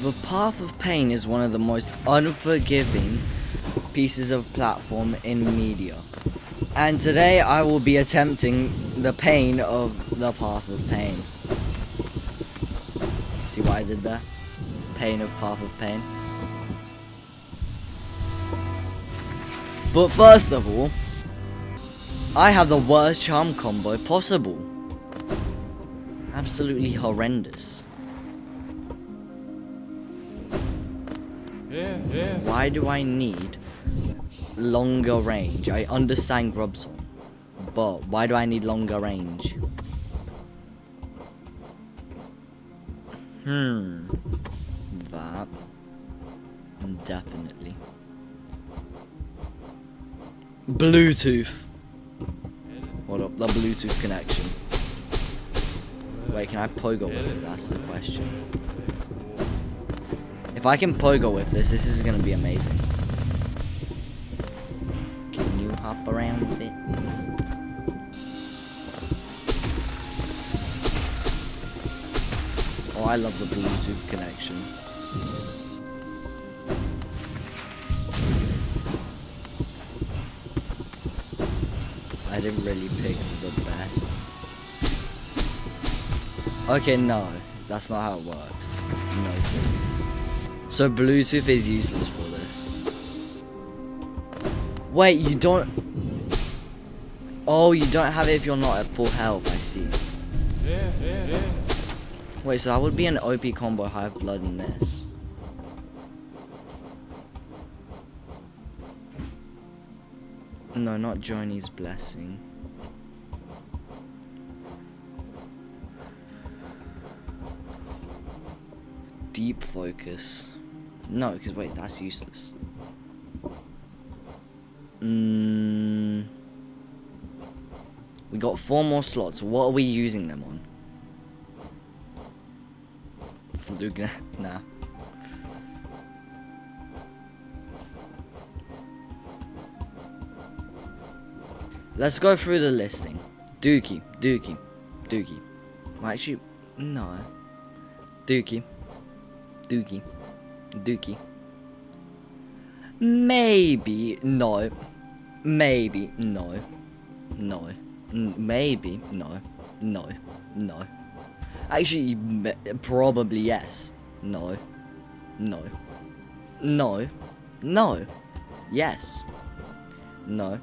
The Path of Pain is one of the most unforgiving pieces of platform in media. And today I will be attempting the pain of the Path of Pain. See what I did there? Pain of Path of Pain. But first of all, I have the worst charm combo possible. Absolutely horrendous. Why do I need longer range? I understand Grubsong, but why do I need longer range? That definitely. Bluetooth. Hold up, the Bluetooth connection. Wait, can I pogo with it? That's the question. If I can pogo with this, this is gonna be amazing. Can you hop around a bit? Oh, I love the Bluetooth connection. I didn't really pick the best. Okay, no, that's not how it works. No. So Bluetooth is useless for this. Wait, you don't... Oh, you don't have it if you're not at full health, I see. Wait, so that would be an OP combo Hive Blood in this. No, not Johnny's Blessing. Deep Focus. No, because wait, that's useless. We got 4 more slots. What are we using them on? Flugna? Nah. Let's go through the listing. Dookie. Well, actually, no. Dookie. Maybe, no. Maybe, no. No. Maybe, no. No. No. Actually, probably yes. No. No. No. No. Yes. No.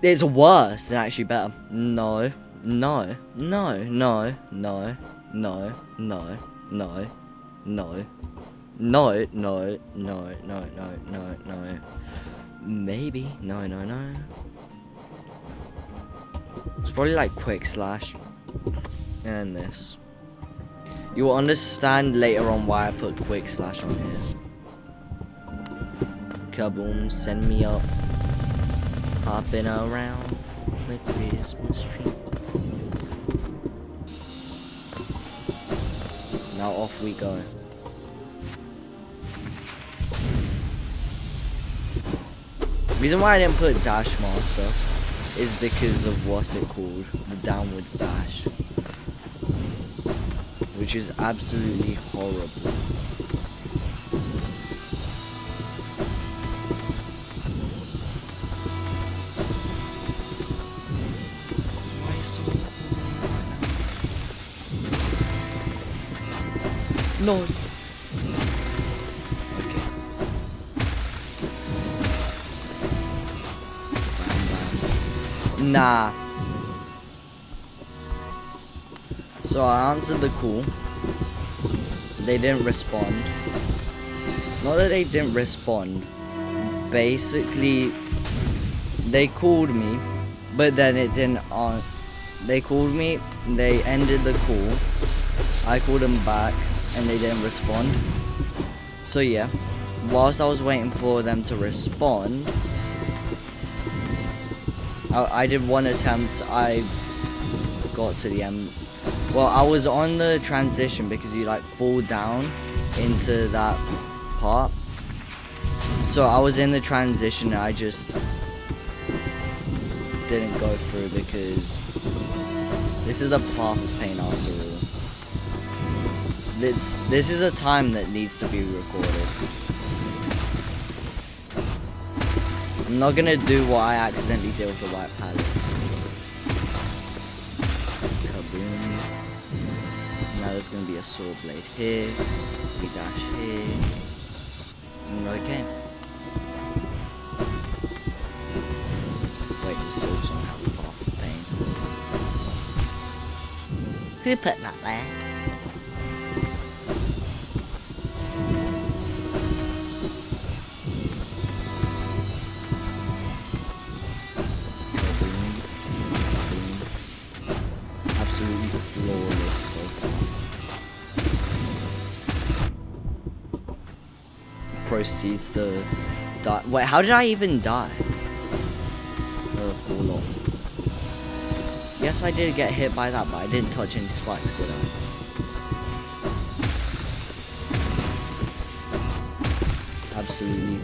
It's worse than actually better. No. No. No. No. No. No. No. No. No. No. No. No. No. Maybe. No. It's probably like Quick Slash. And this. You will understand later on why I put Quick Slash on here. Kaboom, send me up. Hopping around the Christmas tree. Now off we go. Reason why I didn't put Dash Master is because of what's it called? The downwards dash. Which is absolutely horrible. No. Okay. Nah. So I answered the call. They didn't respond. Not that they didn't respond. Basically, they called me, but then it didn't. They called me. They ended the call. I called them back. And they didn't respond. So yeah, whilst I was waiting for them to respond, I did one attempt. I got to the end. Well, I was on the transition because you like fall down into that part. So I was in the transition and I just didn't go through because this is the Path of Pain after all. This is a time that needs to be recorded. I'm not gonna do what I accidentally did with the white pallets. Kaboom. Now there's gonna be a saw blade here. We dash here. Okay. Wait, there's still somehow the path of pain. Who put that there? Absolutely flawless so far. Proceeds to die. Wait, how did I even die? Fall off. Yes, I did get hit by that, but I didn't touch any spikes, did I? Absolutely.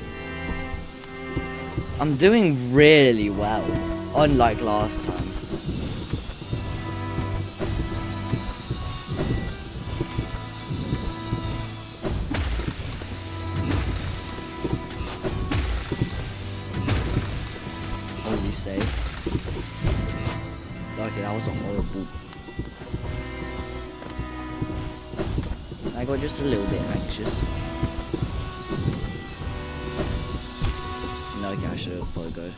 I'm doing really well, unlike last time. Holy save. Okay, that was a horrible. I got just a little bit anxious. No, okay, I should have probably go.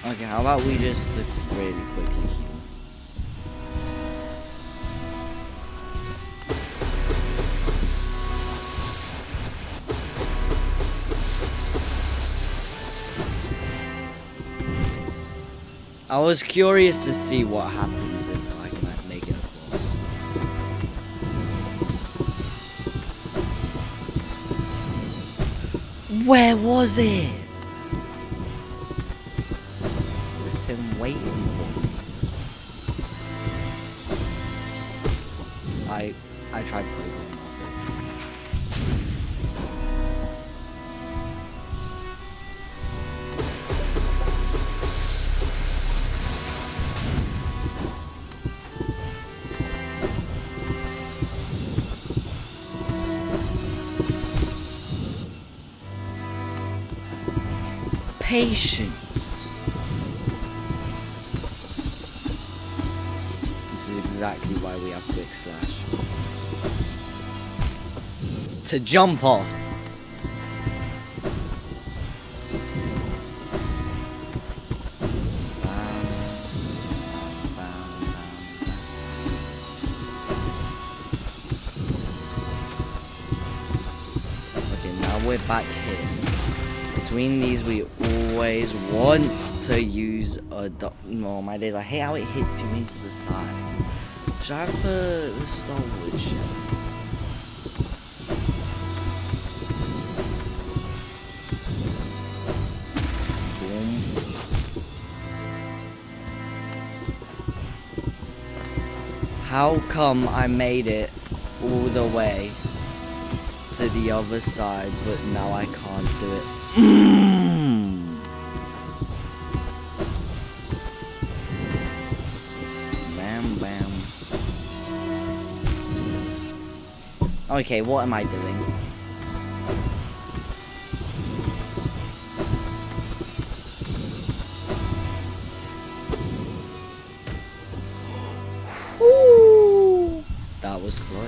Okay, how about we just really quickly heal? I was curious to see what happens if I can make it across. Where was it? Waiting for me. I tried programming off it. Patience. Exactly why we have quick slash. To jump off. Okay, now we're back here. Between these we always want to use a no, my days, I hate how it hits you into the side. Should I put the Starwood shell? Boom. How come I made it all the way to the other side, but now I can't do it? Okay, what am I doing? Ooh, that was close.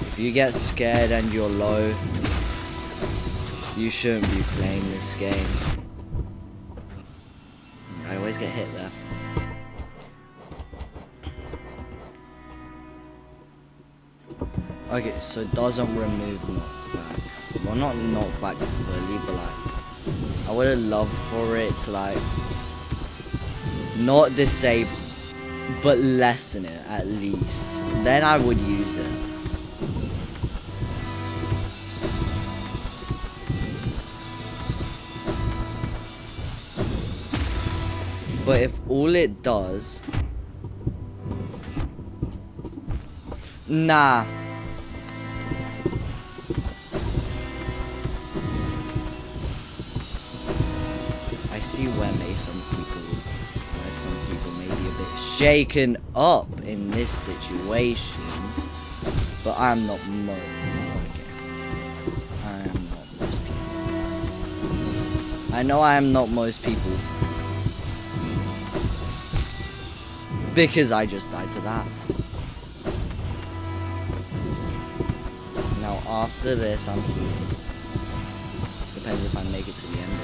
If you get scared and you're low, you shouldn't be playing this game. always get hit there. Okay, so it doesn't remove knockback. Well, not knockback fully, but like, I would have loved for it to like, not disable, but lessen it at least. Then I would use it. But if all it does... Nah. I see where some people may be a bit shaken up in this situation. But I'm not most. I am not most people. I know I am not most people. Because I just died to that. Now after this I'm healing. Depends if I make it to the end or not.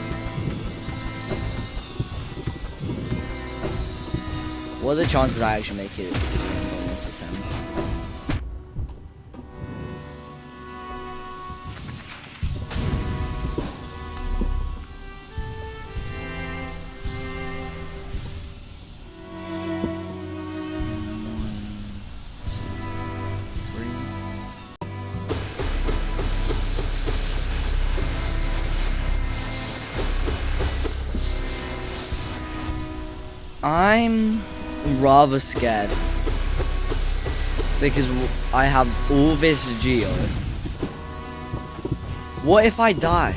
What are the chances I actually make it to the end on this attempt? I'm rather scared because I have all this geo. What if I die?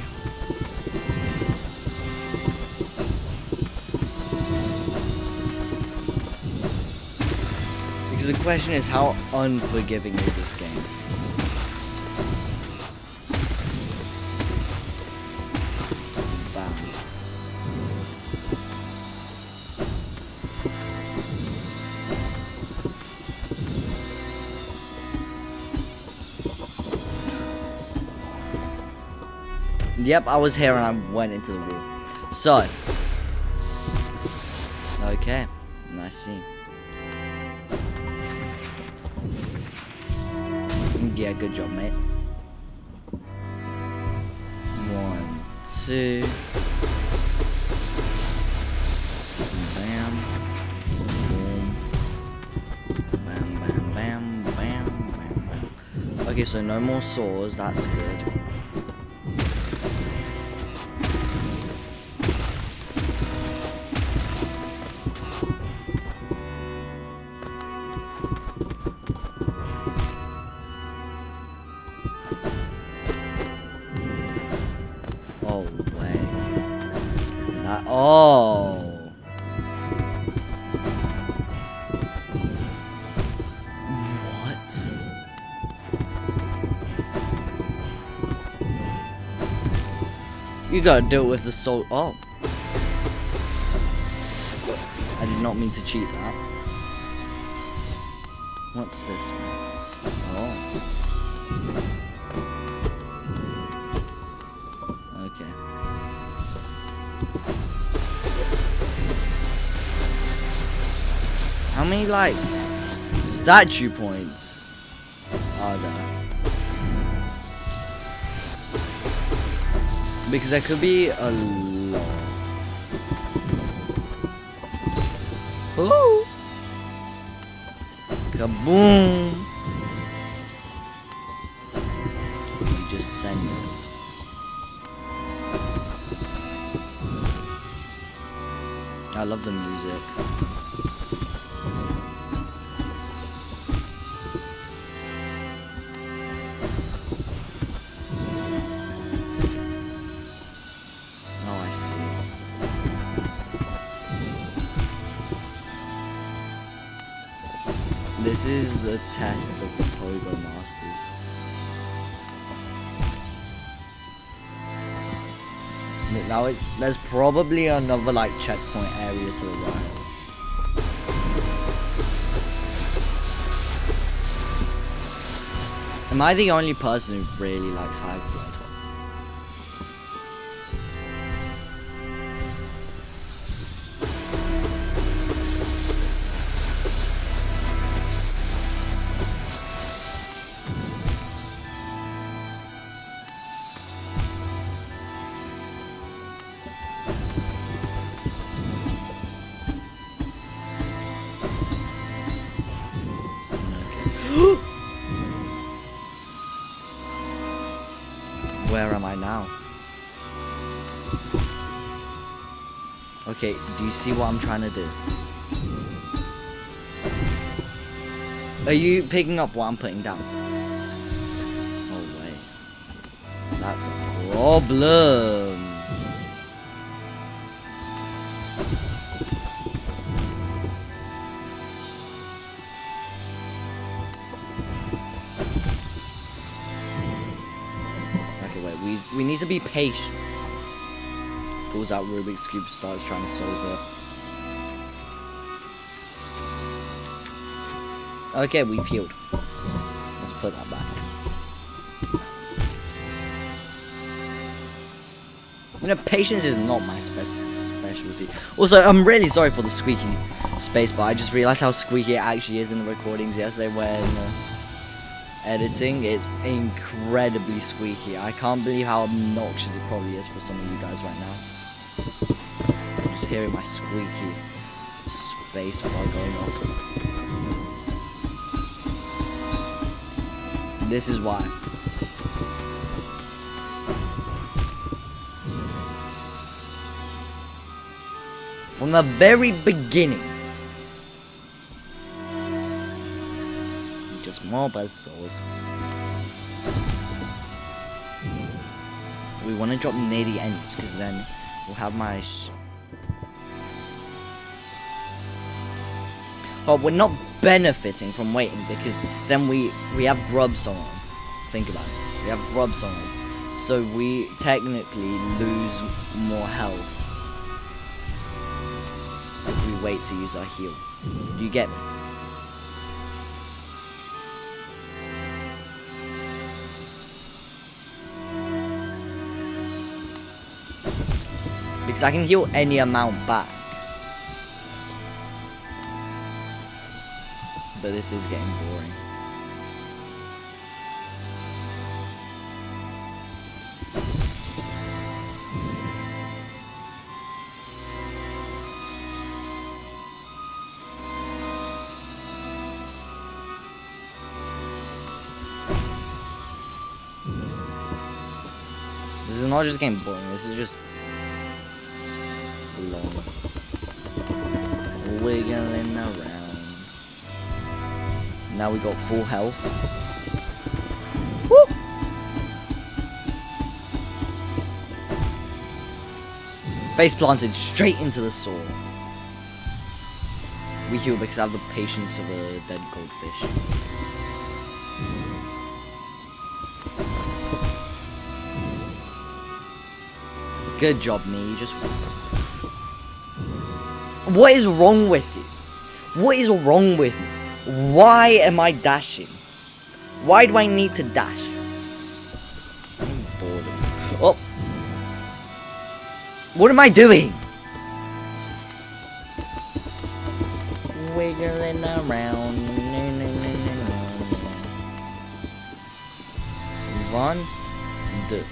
Because the question is, how unforgiving is this game? Yep, I was here and I went into the wall. So. Okay. Nice scene. Yeah, good job, mate. 1, 2. Bam. Boom. Bam, bam, bam, bam, bam, bam. Okay, so no more saws. That's good. Oh, way. Oh. What? You gotta do it with the soul. Oh. I did not mean to cheat that. What's this one? Oh. Okay. How many, like, statue points are there? Because there could be a lot. Ooh! Kaboom! You just send it. I love the music. Oh, I see. This is the test of the Pogo Masters. Now there's probably another like checkpoint area to the right. Am I the only person who really likes Hyperdrive? Okay, do you see what I'm trying to do? Are you picking up what I'm putting down? Oh wait. That's a problem. Okay, wait, we need to be patient. Pulls out Rubik's Cube, starts trying to solve it. Okay, we've healed. Let's put that back. You know, patience is not my specialty. Also, I'm really sorry for the squeaky spacebar. I just realized how squeaky it actually is in the recordings yesterday when editing. It's incredibly squeaky. I can't believe how obnoxious it probably is for some of you guys right now. I'm just hearing my squeaky spacebar going off. This is why. From the very beginning. Just more buzzsaws. We want to drop near the ends because then we'll have my. Oh, we're not benefiting from waiting because then we have grubs on. Think about it. We have grubs on, so we technically lose more health if we wait to use our heal. Do you get me? Because I can heal any amount back. But this is getting boring. This is not just getting boring, this is just long. Wiggling around. Now we got full health. Woo! Face planted straight into the sword. We heal because I have the patience of a dead goldfish. Good job, me. You just. What is wrong with you? What is wrong with me? Why am I dashing? Why do I need to dash? I'm bored. Oh. What am I doing? Wiggling around. One, two.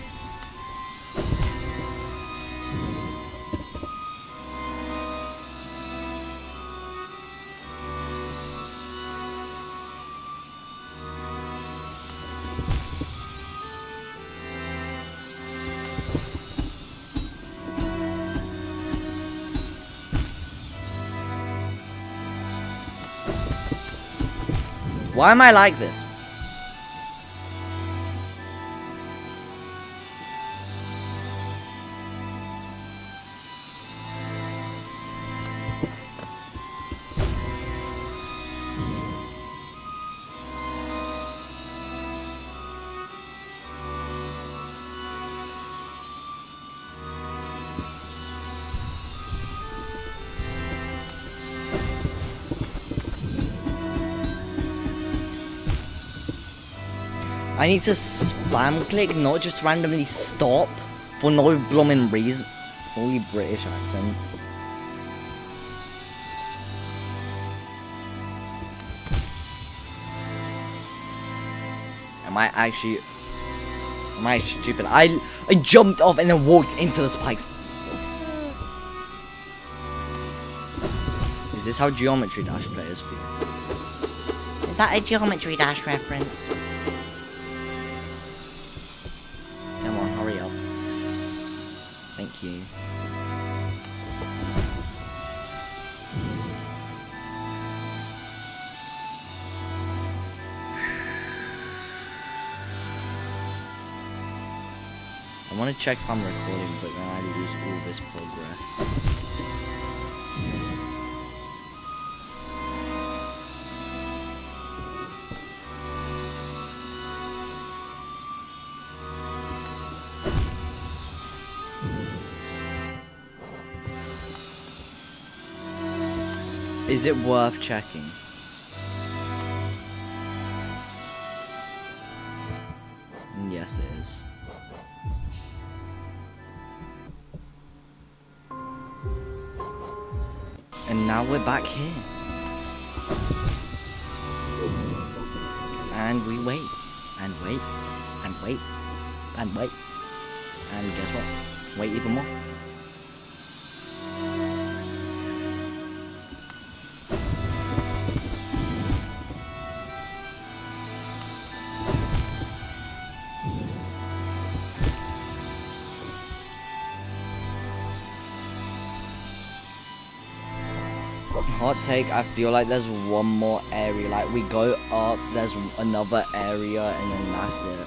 Why am I like this? I need to spam click, not just randomly stop for no blooming reason. Fully British accent. Am I actually stupid? I jumped off and then walked into the spikes. Is this how Geometry Dash players feel? Is that a Geometry Dash reference? Come on, hurry up. Thank you. want to check if I'm recording, but then I lose all this progress. Is it worth checking? Yes, it is. And now we're back here. And we wait. And wait. And wait. And wait. And guess what? Wait even more. Hot take, I feel like there's one more area, like we go up, there's another area, and then that's it.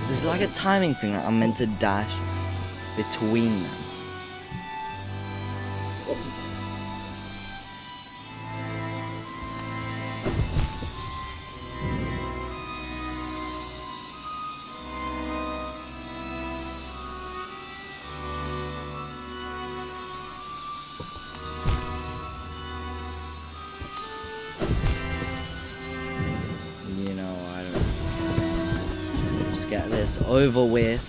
There's like a timing thing that I'm meant to dash between them. You know, I don't. Just get this over with.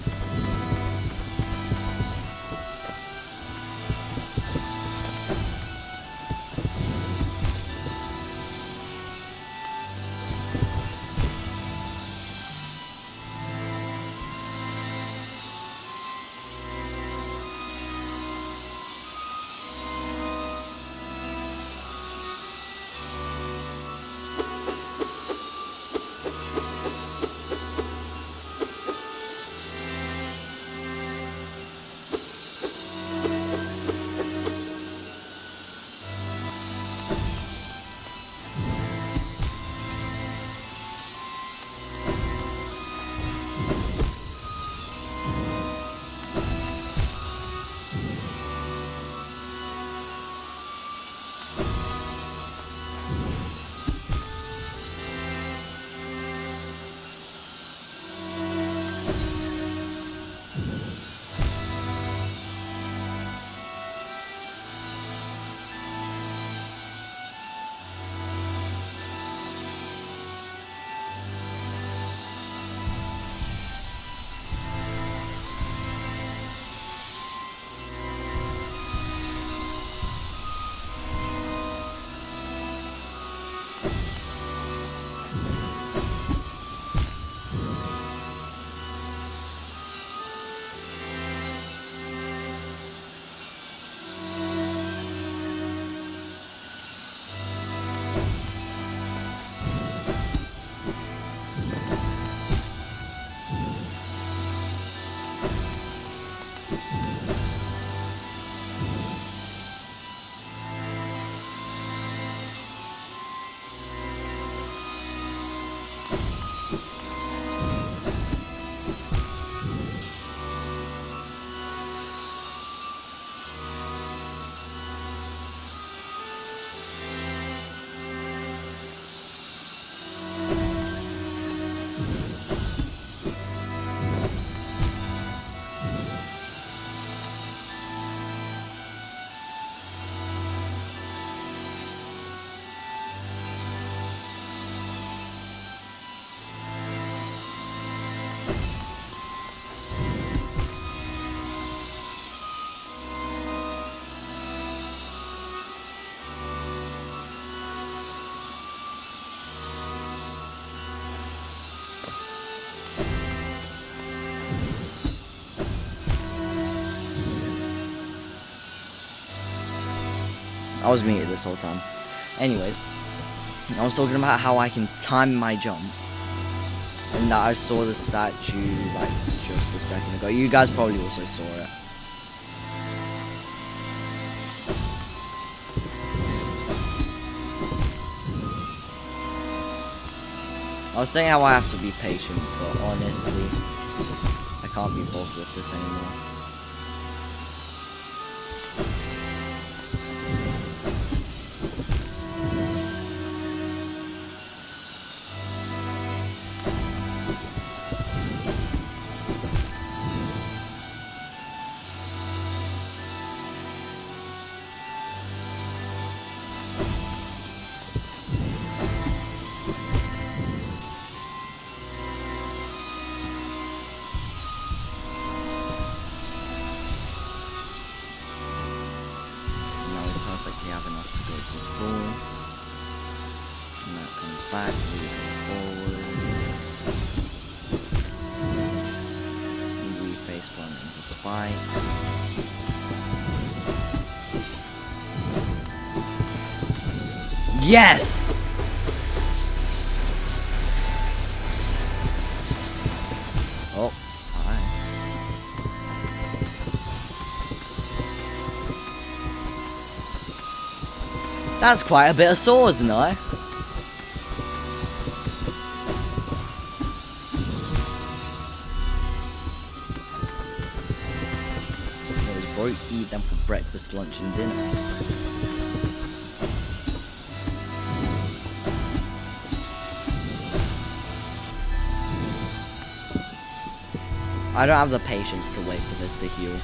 I was muted this whole time. Anyways, I was talking about how I can time my jump and that I saw the statue like just a second ago. You guys probably also saw it. I was saying how I have to be patient, but honestly, I can't be bothered with this anymore. We have enough to go to full, and that comes back, we go forward, and we face one into spikes. Yes! Oh, alright. That's quite a bit of swords, no? What is broke? Eat them for breakfast, lunch, and dinner. I don't have the patience to wait for this to heal.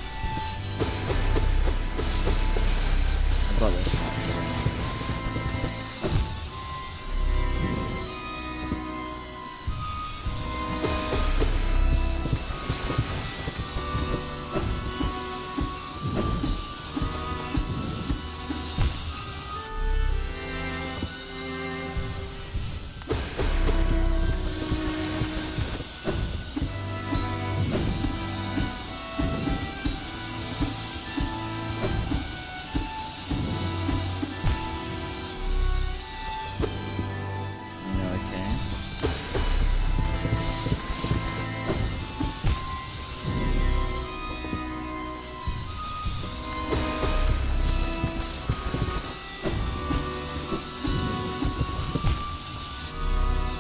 I've got this.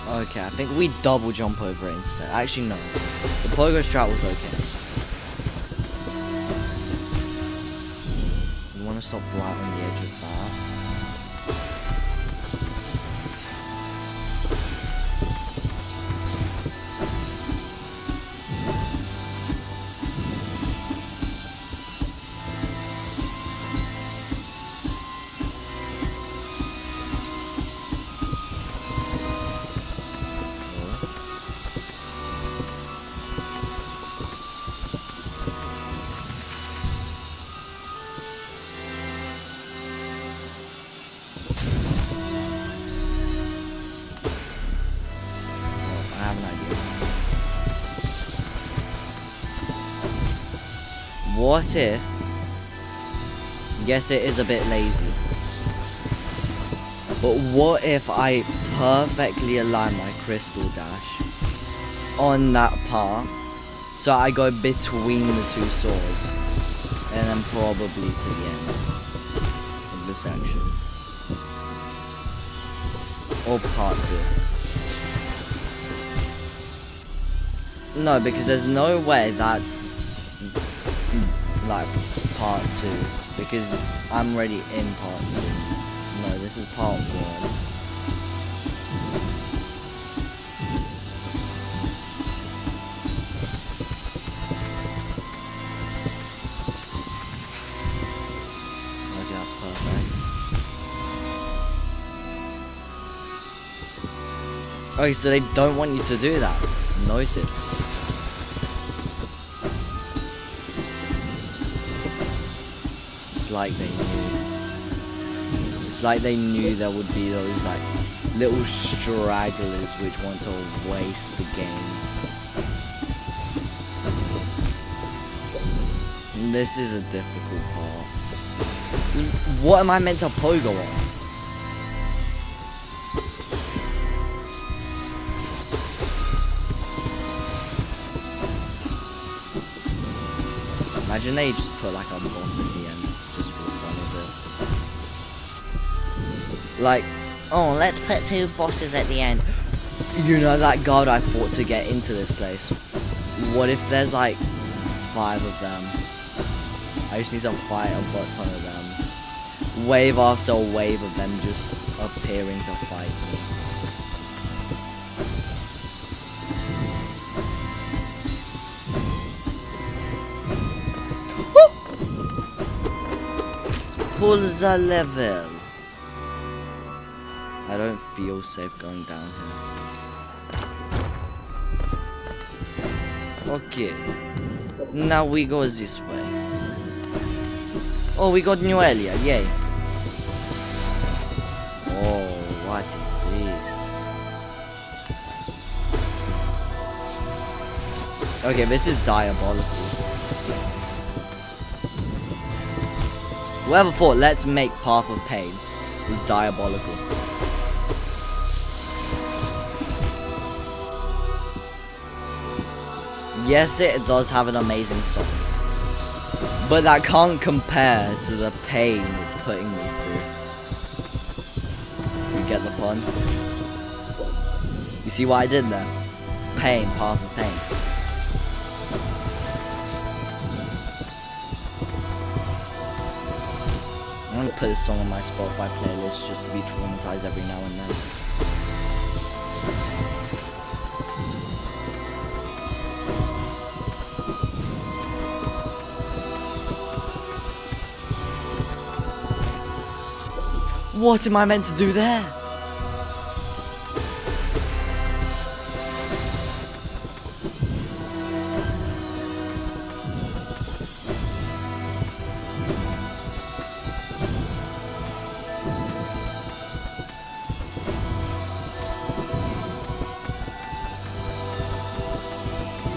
Okay, I think we double jump over it instead. Actually, no. The pogo strat was okay. You want to stop right on the edge of that. What if, yes it is a bit lazy, but what if I perfectly align my crystal dash on that part, so I go between the two swords, and then probably to the end of the section, or part 2. No, because there's no way that's like part 2, because I'm already in part 2. No, this is part 1. Okay, that's perfect. Okay, so they don't want you to do that. Noted. Like they knew. It's like they knew there would be those like little stragglers which want to waste the game. And this is a difficult part. What am I meant to pogo on? Imagine they just put like a boss at the end, just for the fun of it. Like, oh, let's put 2 bosses at the end. You know that god I fought to get into this place? What if there's like 5 of them? I just need to fight a butt ton of them. Wave after wave of them just appearing to fight me. Pull the level. I don't feel safe going down here. Okay. Now we go this way. Oh, we got new area, yay. Oh, what is this? Okay, this is diabolical. Whoever thought let's make Path of Pain was diabolical. Yes, it does have an amazing song, but that can't compare to the pain it's putting me through. You get the pun? You see what I did there? Pain, Path of Pain. I'm gonna put this song on my Spotify playlist just to be traumatized every now and then. What am I meant to do there?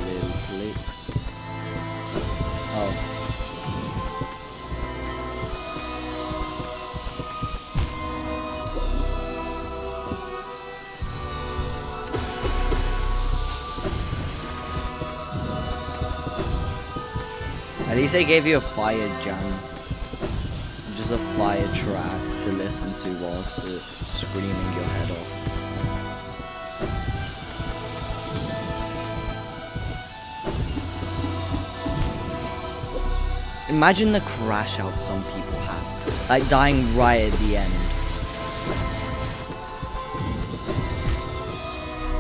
Little clicks. Oh. At least they gave you a fire jam. Just a fire track to listen to whilst screaming your head off. Imagine the crash out some people have. Like dying right at the end.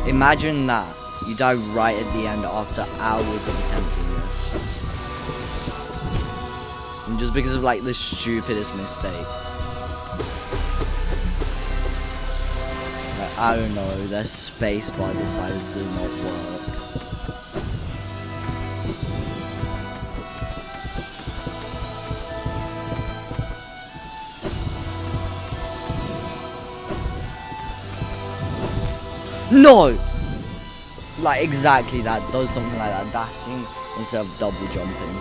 Imagine that. You die right at the end after hours of attempting this. And just because of like the stupidest mistake. Like, I don't know, their spacebar decided to not work. No! Like exactly that, does something like that, dashing instead of double jumping.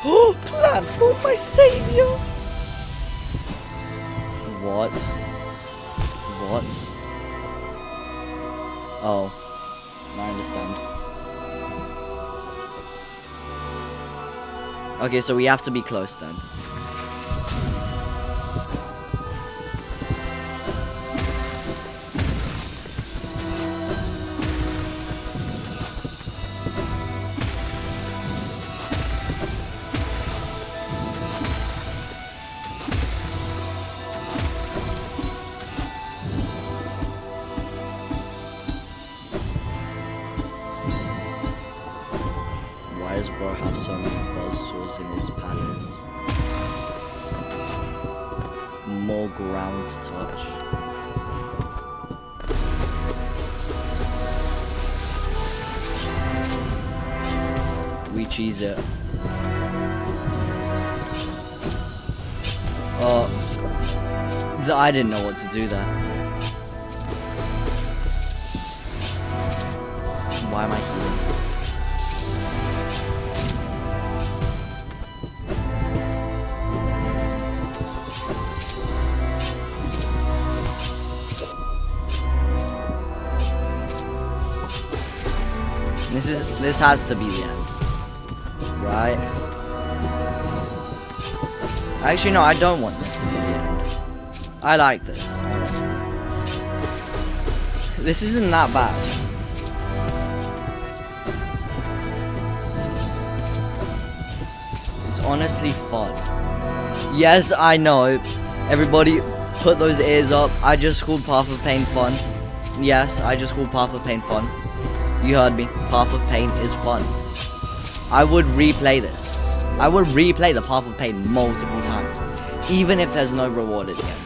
Oh, platform, my savior! What? What? Oh, I understand. Okay, so we have to be close then. Why does Bro have so many buzzsaws in his palace? More ground to touch. We cheese it. I didn't know what to do there. Why am I healing? This has to be the end, right? Actually, no, I don't want this to be the end. I like this, honestly. This isn't that bad. It's honestly fun. Yes, I know. Everybody, put those ears up. I just called Path of Pain fun. Yes, I just called Path of Pain fun. You heard me. Path of Pain is fun. I would replay this. I would replay the Path of Pain multiple times, even if there's no reward at the end.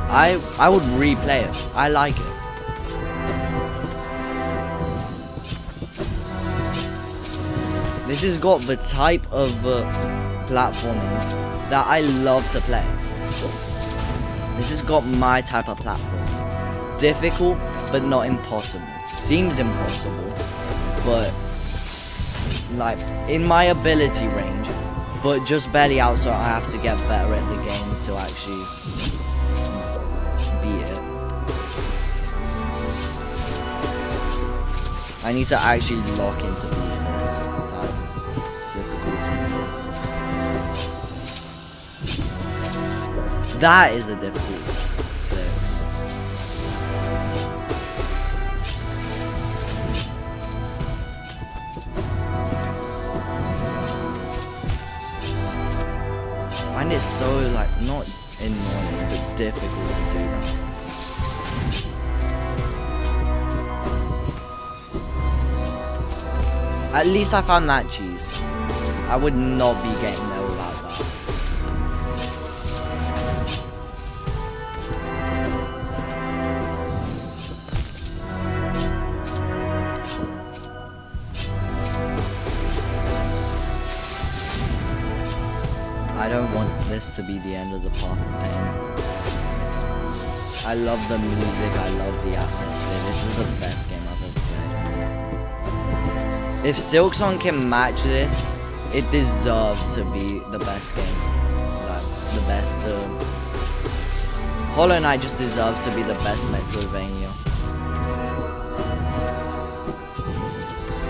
I would replay it. I like it. This has got the type of platforming that I love to play. This has got my type of platform. Difficult, but not impossible. Seems impossible, but like in my ability range, but just barely out, so I have to get better at the game to actually beat it. I need to actually lock into beating this type of difficulty. That is a difficult thing. I find it so, like, not annoying, but difficult to do that. At least I found that cheese. I would not be getting there without that. I don't want this to be the end of the Path of Pain. I love the music, I love the atmosphere. This is the best game I've ever played. If Silksong can match this, it deserves to be the best game. Like, the best. Hollow Knight just deserves to be the best Metroidvania.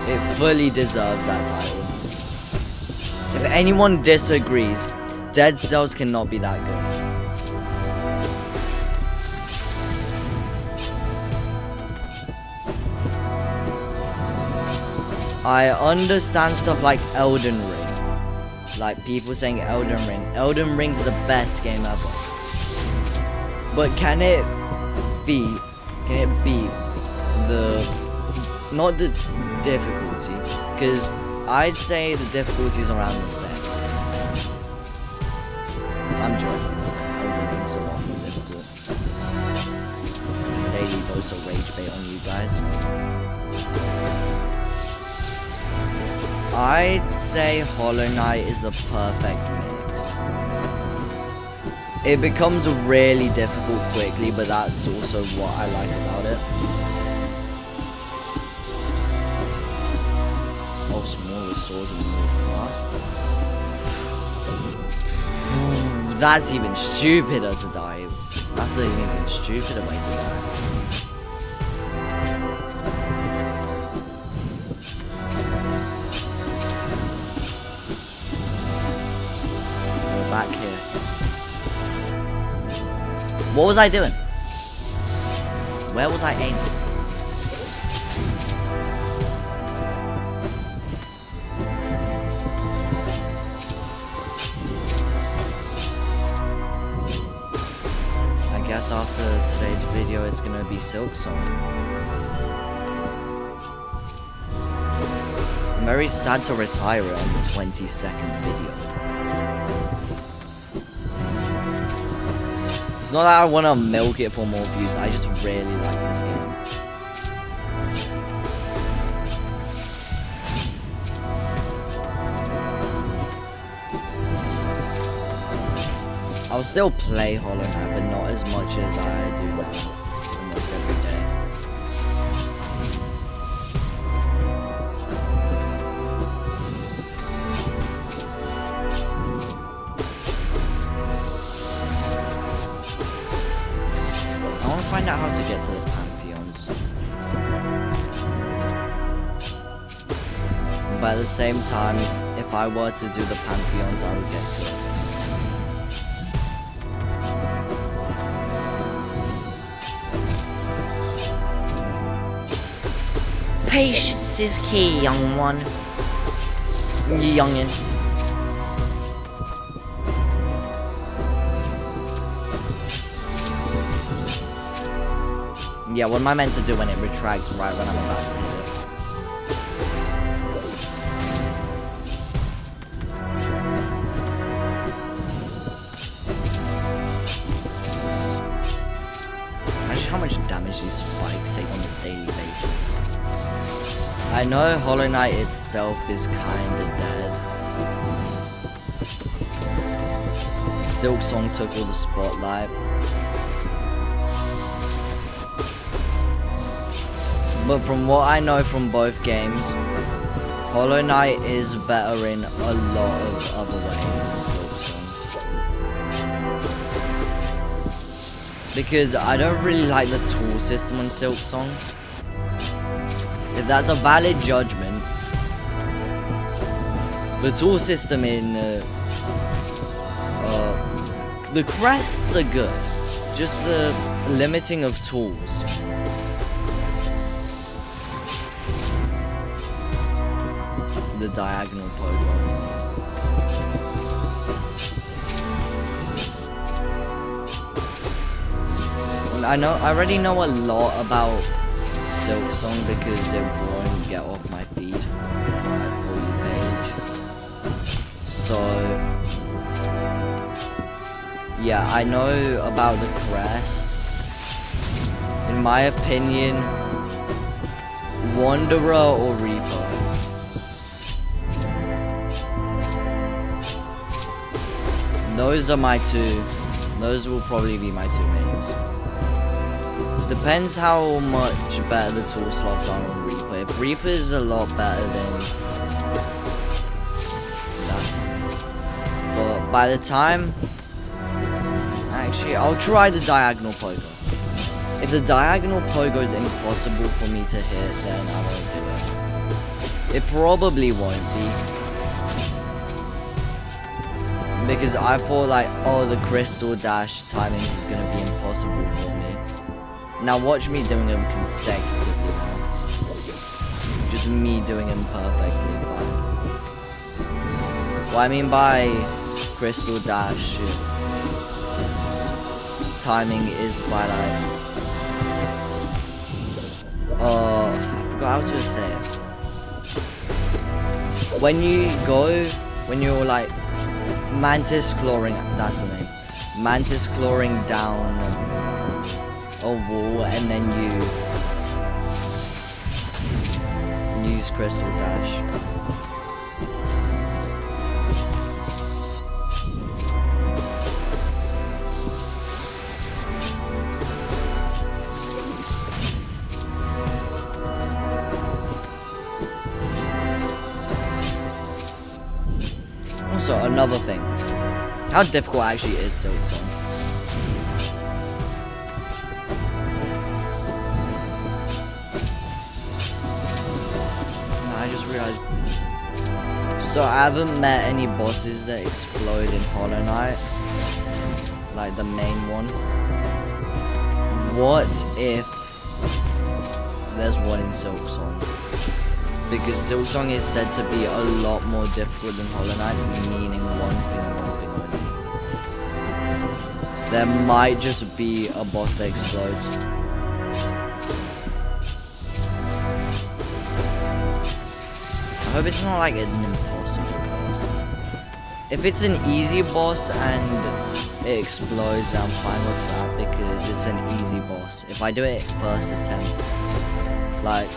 It fully deserves that title. If anyone disagrees, Dead Cells cannot be that good. I understand stuff like Elden Ring. Like people saying Elden Ring. Elden Ring's the best game ever. But can it beat the, not the difficulty, because I'd say the difficulty is around the same. I'm joking. Elden Ring's a lot more difficult. Daily dose of rage bait on you guys. I'd say Hollow Knight is the perfect mix. It becomes really difficult quickly, but that's also what I like about it. Oh, smaller swords and move fast. That's even stupider to die. That's the even stupider way to die. Back here. What was I doing? Where was I aiming? I guess after today's video it's gonna be Silksong. I'm very sad to retire it on the 22nd video. It's not that I want to milk it for more views, I just really like this game. I'll still play Hollow Knight, but not as much as I do now, almost every day. I want to find out how to get to the Pantheons. But at the same time, if I were to do the Pantheons, I would get good. Patience is key, young one. Youngin. Yeah, what am I meant to do when it retracts right when I'm about to hit it? Imagine how much damage these spikes take on a daily basis. I know Hollow Knight itself is kinda dead. Silksong took all the spotlight. But from what I know from both games, Hollow Knight is better in a lot of other ways than Silksong. Because I don't really like the tool system on Silksong. If that's a valid judgment, the tool system in the crests are good, just the limiting of tools. The diagonal pogo. I already know a lot about Silksong because it won't get off my feed on my For You page. So yeah, I know about the crests. In my opinion, Wanderer or Reaper. Those are my two. Those will probably be my two mains. Depends how much better the tool slots are on Reaper. If Reaper is a lot better than that. But by the time... Actually, I'll try the diagonal pogo. If the diagonal pogo is impossible for me to hit, then I won't do it. It probably won't be. Because I thought like, oh, the crystal dash timing is going to be impossible for me. Now watch me doing them consecutively now. Just me doing them perfectly. What I mean by crystal dash timing is by like... I forgot how to say it. When you're like... Mantis clawing, that's the name. Mantis clawing down a wall and then you use crystal dash. Also, another thing. How difficult actually is Silksong? I just realized. So I haven't met any bosses that explode in Hollow Knight. Like the main one. What if there's one in Silksong? Because Silksong is said to be a lot more difficult than Hollow Knight, meaning one thing only. There might just be a boss that explodes. I hope it's not like an impossible boss. If it's an easy boss and it explodes, then I'm fine with that because it's an easy boss. If I do it first attempt, like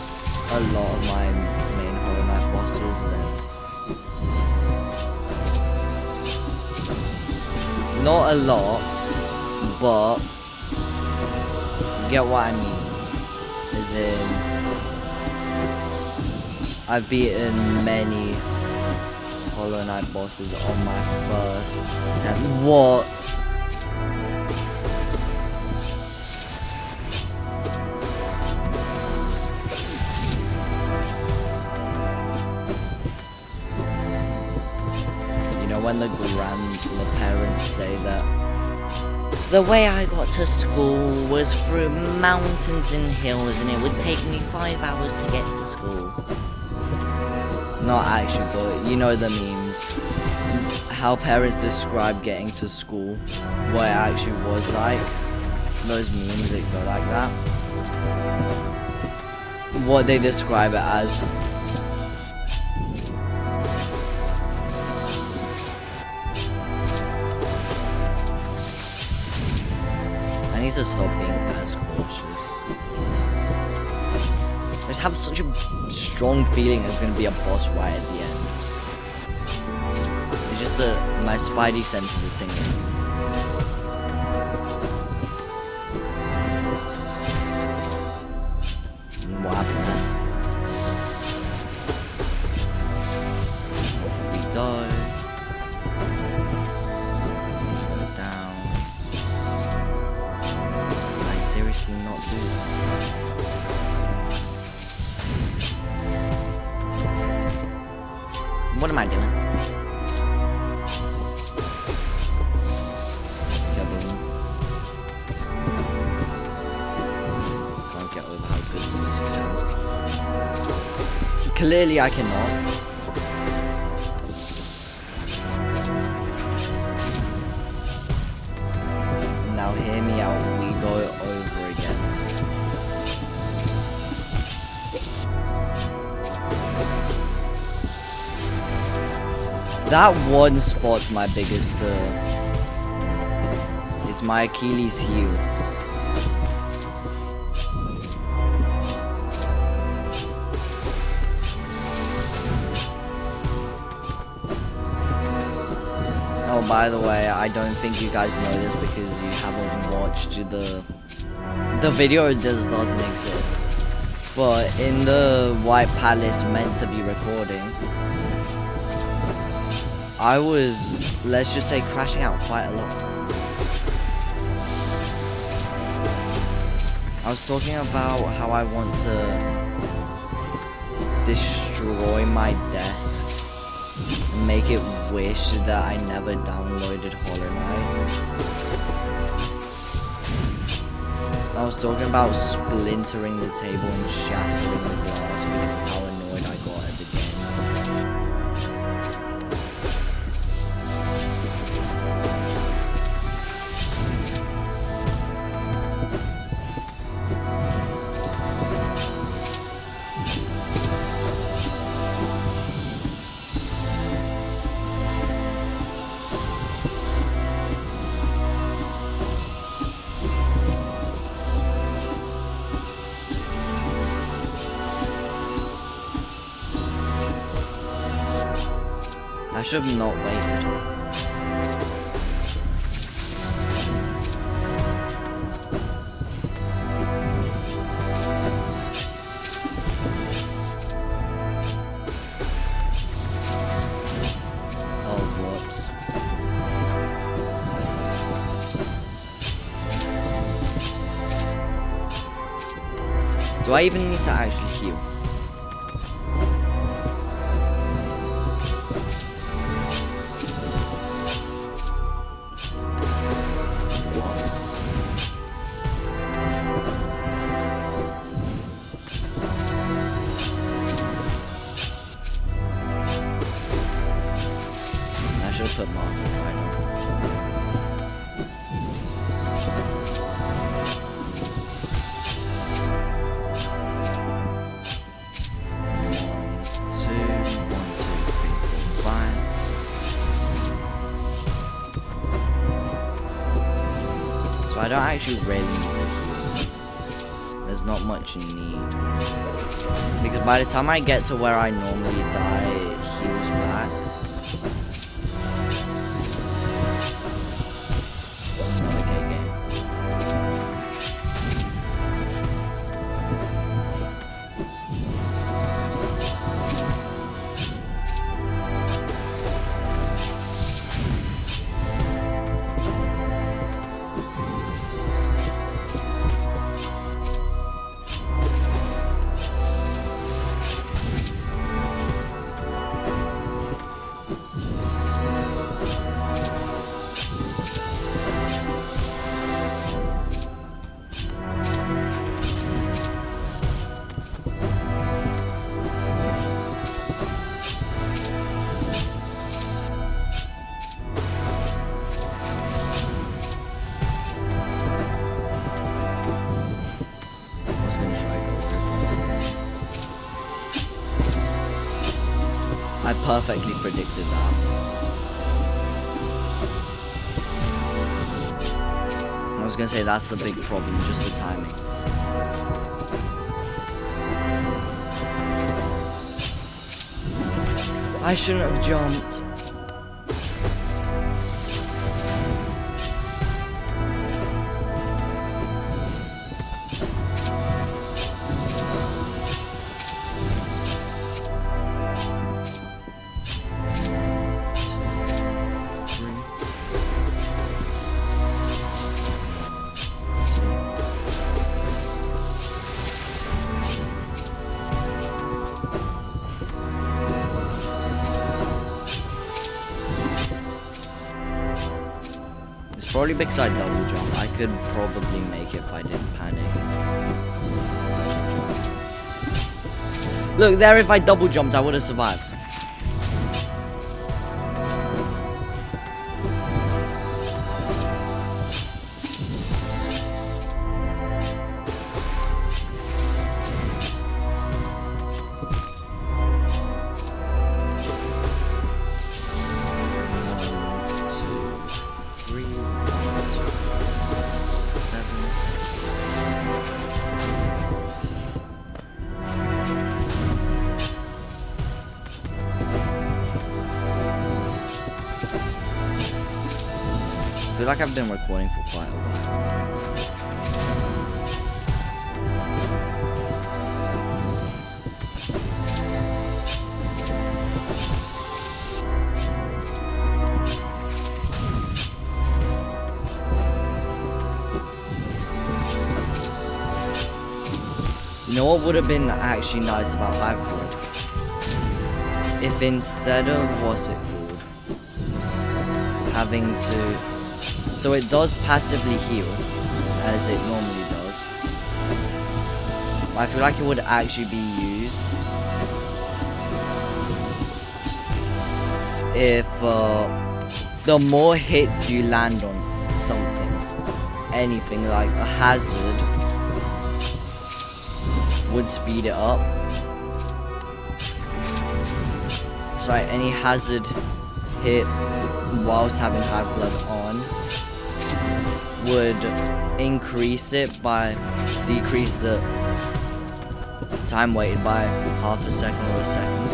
a lot of my main Hollow Knight bosses, then Not a lot, but you get what I mean. As in, I've beaten many Hollow Knight bosses on my first attempt. What? When the parents say that the way I got to school was through mountains and hills and it would take me 5 hours to get to school. Not actually, but you know the memes. How parents describe getting to school, what it actually was like. Those memes that go like that. What they describe it as. I need to stop being as cautious. I just have such a strong feeling there's going to be a boss right at the end. It's just that my spidey senses are tingling. What happened then? Here we go. Seriously not do that. What am I doing? Can't get over how good the music sounds. Clearly I cannot. Now hear me out, we go over again. That one spot's my biggest, it's my Achilles heel. Oh, by the way, I don't think you guys know this because you haven't watched the video. It doesn't exist. But in the White Palace meant to be recording, I was, let's just say, crashing out quite a lot. I was talking about how I want to destroy my desk and make it wish that I never downloaded Hollow Knight. I was talking about splintering the table and shattering the glass because of how annoyed I got at the game. I should have not waited. Oh, whoops. Do I even need to actually heal? I should have put Martha right on. I don't actually really need to heal. There's not much need. Because by the time I get to where I normally die, it heals back. perfectly predicted that. I was gonna say that's the big problem, just the timing. I shouldn't have jumped. Probably because I double jump. I could probably make it if I didn't panic. Look, there if I double jumped, I would have survived. I feel like I've been recording for quite a while. You know what would have been actually nice about Hiveblood? If instead of, what's it called? Having to... So it does passively heal, as it normally does. But I feel like it would actually be used if the more hits you land on something, anything like a hazard, would speed it up. So like any hazard hit whilst having Hiveblood on would increase it by, decrease the time waited by half a second or a second.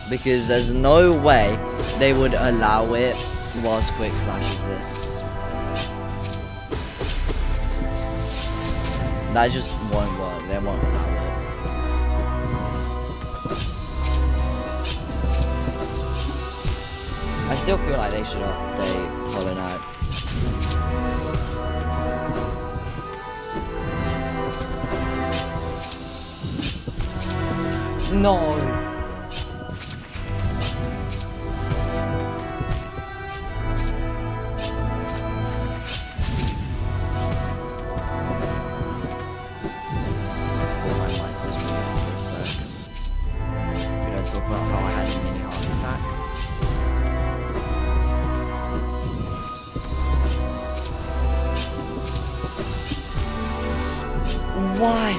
Because there's no way they would allow it whilst Quick Slash exists. That just won't work, they won't allow it. I still feel like they should update Hollow Knight. No! Why?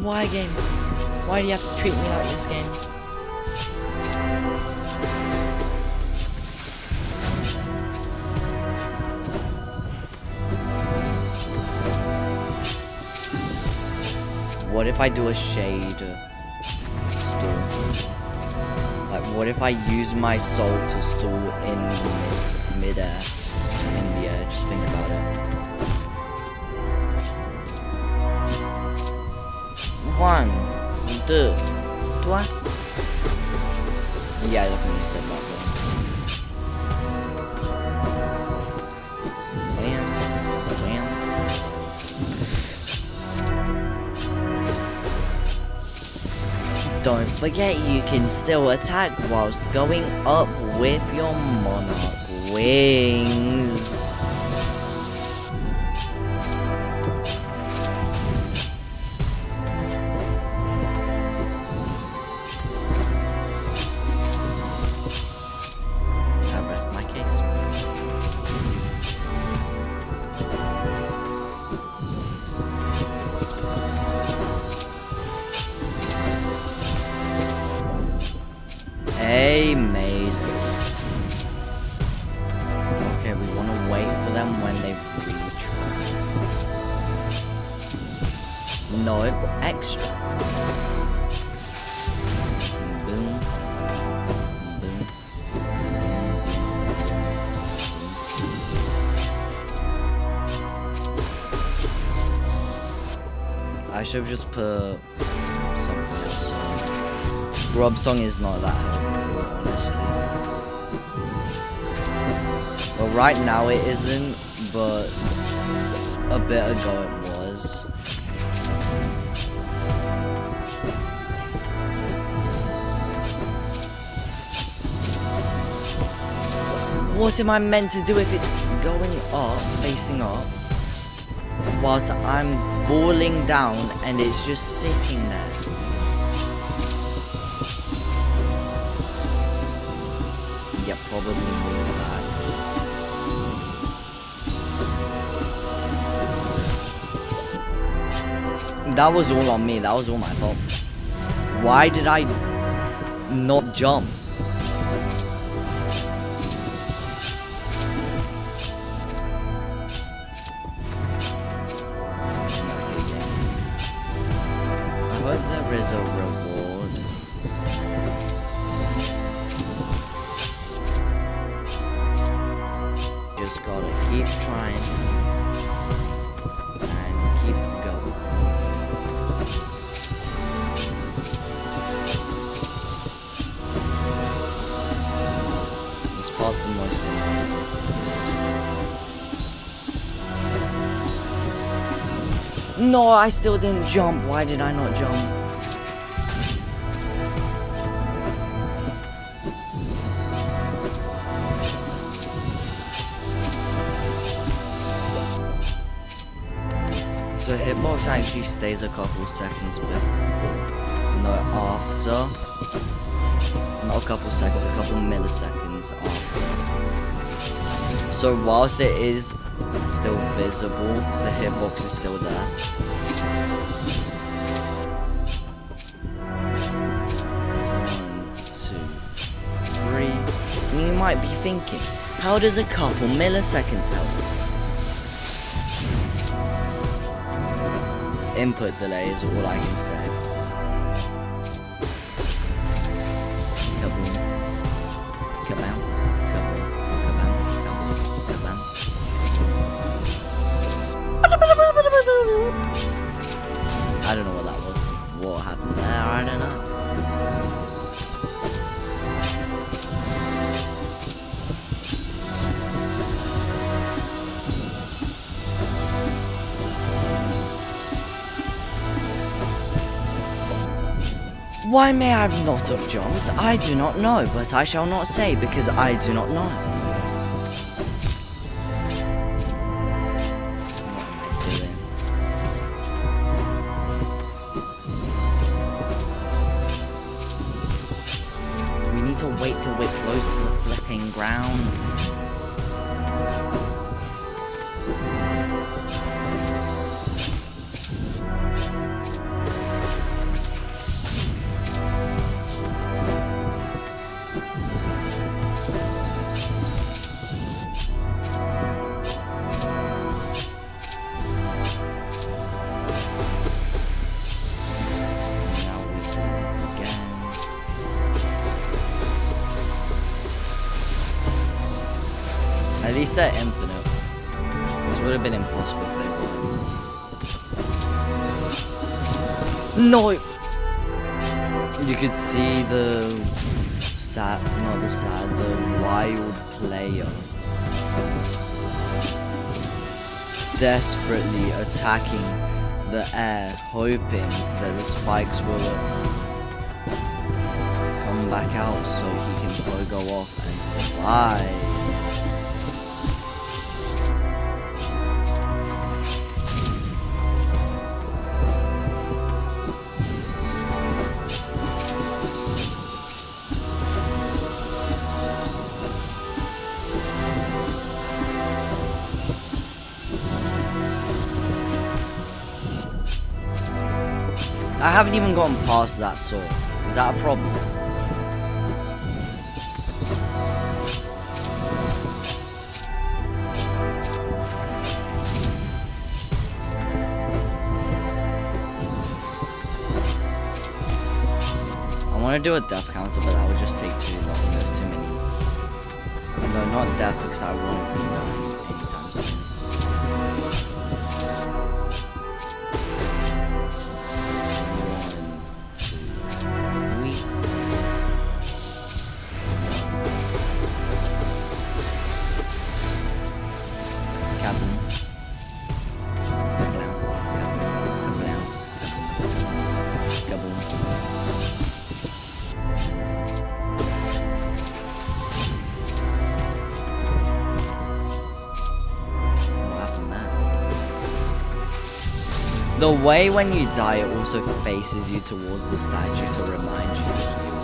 Why game? Why do you have to treat me like this game? What if I do a shade stall? Like, what if I use my soul to stall in mid-air? In the air, just think about it. 1, 2, 3. Yeah, I definitely said that one. Bam, bam. Don't forget you can still attack whilst going up with your Monarch wings. No, extract. Boom. Boom. I should have just put something else. Grub song is not that helpful, honestly. Well, right now it isn't, but a bit ago it was. What am I meant to do if it's going up, facing up, whilst I'm falling down and it's just sitting there? Yeah, probably more back. That was all on me, that was all my fault. Why did I not jump? I hope there is a reward. Just gotta keep trying and keep going. Let's pass the most important. No, I still didn't jump. Why did I not jump? So hitbox actually stays a couple seconds, but no, after. Not a couple seconds, a couple milliseconds after. So whilst it is still visible, the hitbox is still there. One, two, three. And you might be thinking, how does a couple milliseconds help? Input delay is all I can say. Kaboom. Kabam. Kaboom. Kabam. Kabam. Kabam. I don't know what that was. What happened there? I don't know. Why may I not have jumped? I do not know, but I shall not say because I do not know. What am I doing? We need to wait till we're close to the flipping ground. At least they're infinite. This would have been impossible if they weren't. No! You could see the the wild player desperately attacking the air, hoping that the spikes will come back out so he can go off and survive. I haven't even gotten past that sword. Is that a problem? to do a death counter, but that would just take too long. There's too many. No, not death, because I won't be dying anytime soon. The way when you die, it also faces you towards the statue to remind you to heal.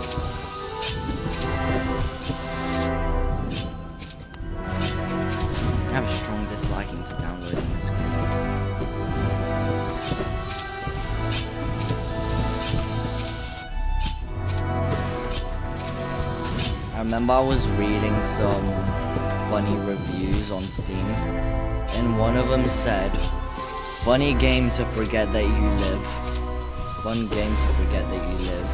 I have a strong disliking to downloading this game. I remember I was reading some funny reviews on Steam, and one of them said, "Funny game to forget that you live." Fun game to forget that you live.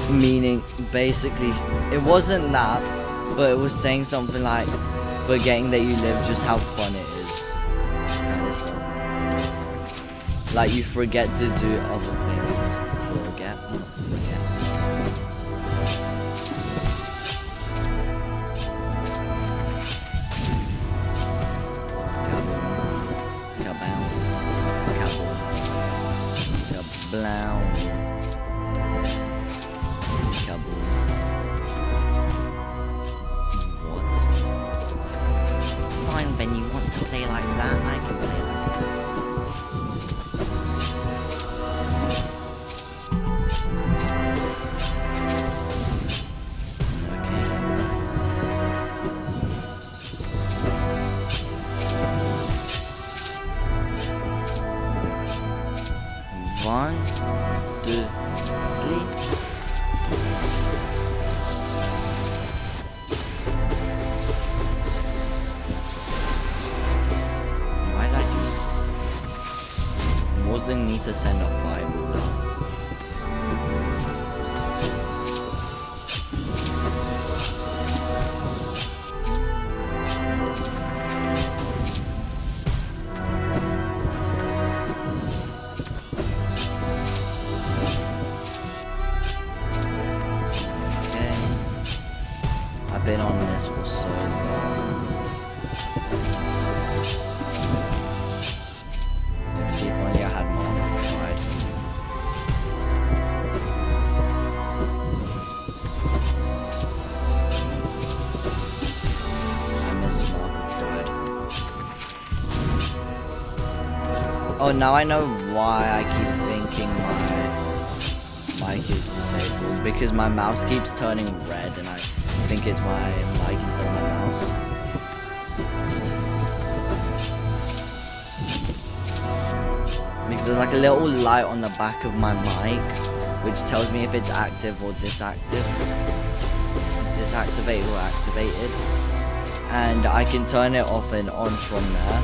Meaning, basically, it wasn't that, but it was saying something like, forgetting that you live, just how fun it is. Kind of stuff. Like, you forget to do other things. Forget, not forget. Blow. Kaboom. What? Fine, when you want to play like that, I can play like that. One, two, three. Why did I do that? Was the need to send a fireball down? Been on this for so long. Let's see if only I had more on the side. I miss Mark Pride. Oh, now I know why I keep thinking my mic is disabled, because my mouse keeps turning red and I think it's my mic instead of my mouse. Because there's like a little light on the back of my mic which tells me if it's active or disactive. Disactivated or activated. And I can turn it off and on from there.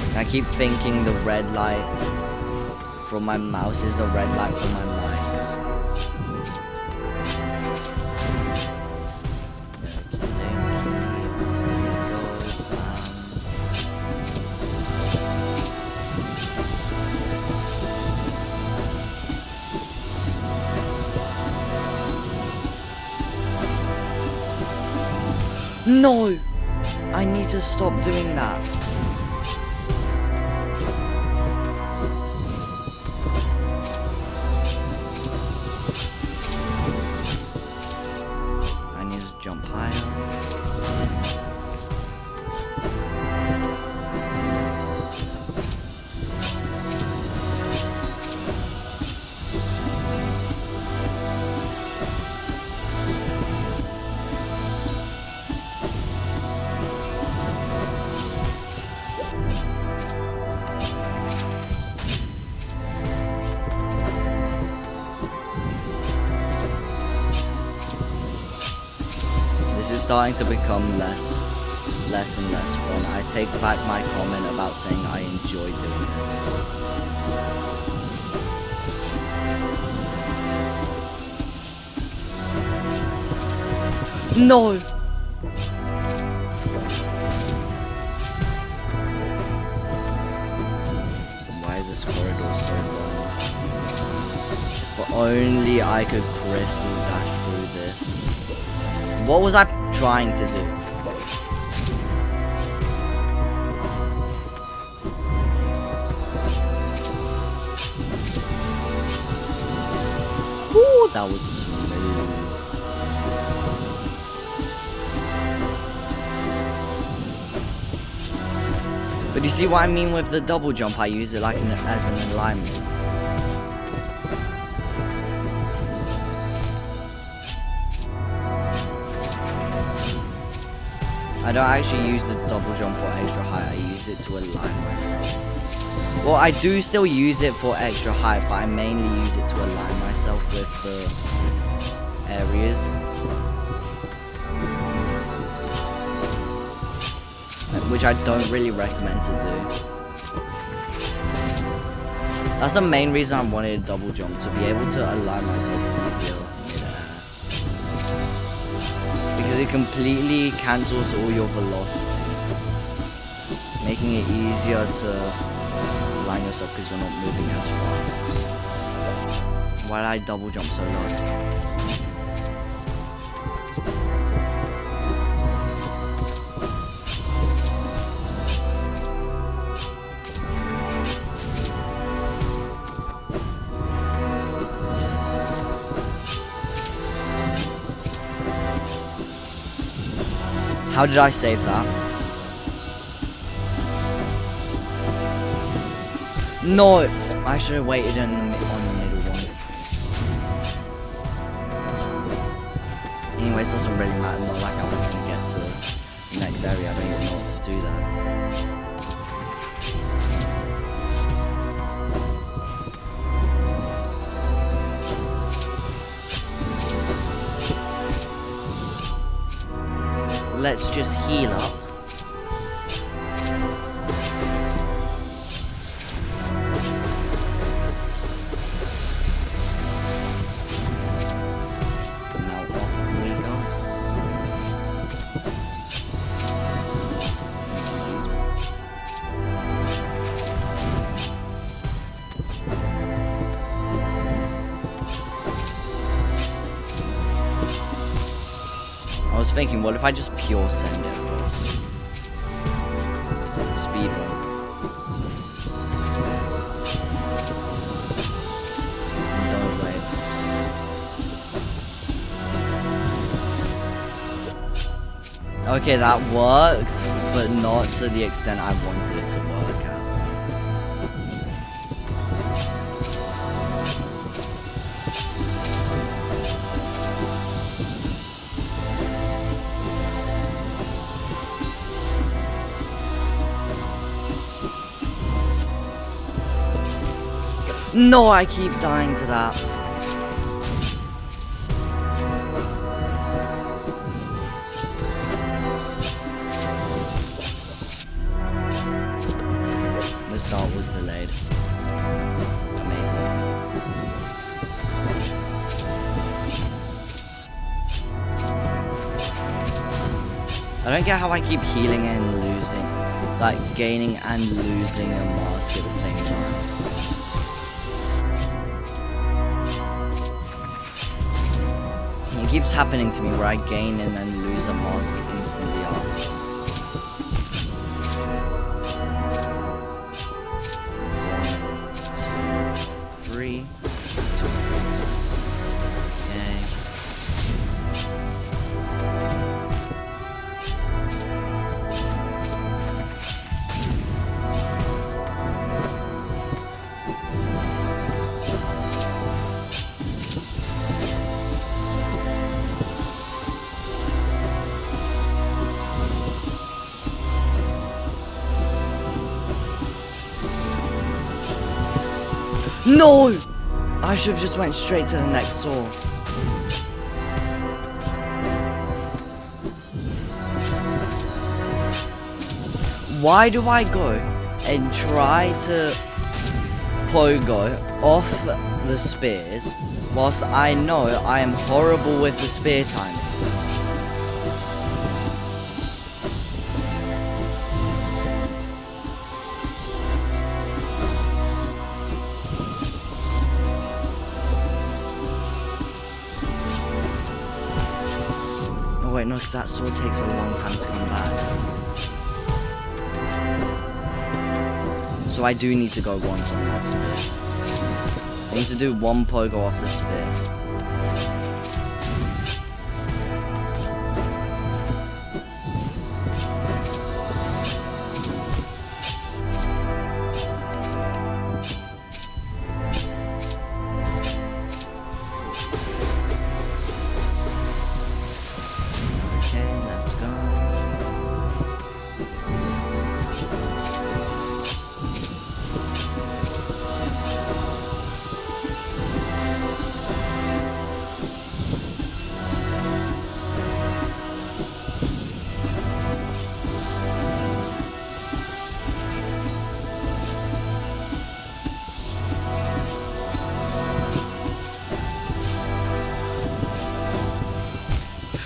And I keep thinking the red light from my mouse is the red light from my mic. No! I need to stop doing that. I need to jump higher. This is starting to become less and less fun. I take back my comment about saying I enjoy doing this. No! Why is this corridor so long? If only I could crystal dash through this. What was I trying to do? Ooh, that was smooth. But you see what I mean with the double jump? I use it like as an alignment. I don't actually use the double jump for extra height, I use it to align myself. Well, I do still use it for extra height, but I mainly use it to align myself with the areas. Which I don't really recommend to do. That's the main reason I wanted a double jump, to be able to align myself easier midair. Because it completely cancels all your velocity, making it easier to align yourself because you're not moving as fast. Why did I double jump so low? How did I save that? No! I should have waited on the middle one. Anyways, doesn't really matter. Not like I was going to get to the next area. I don't even know what to do there. Let's just heal up. Now off we go. I was thinking, what if I just pure send it first? Speed run. Don't wait. Okay, that worked, but not to the extent I wanted it to work at. No, I keep dying to that. The start was delayed. Amazing. I don't get how I keep healing and losing, like gaining and losing a mask at the same time. It keeps happening to me where I gain and then lose a mask instantly after. 1, 2, 3. No! I should have just went straight to the next saw. Why do I go and try to pogo off the spears whilst I know I am horrible with the spear timing? because that sword takes a long time to come back. So I do need to go once on that spear. I need to do one pogo off the spear.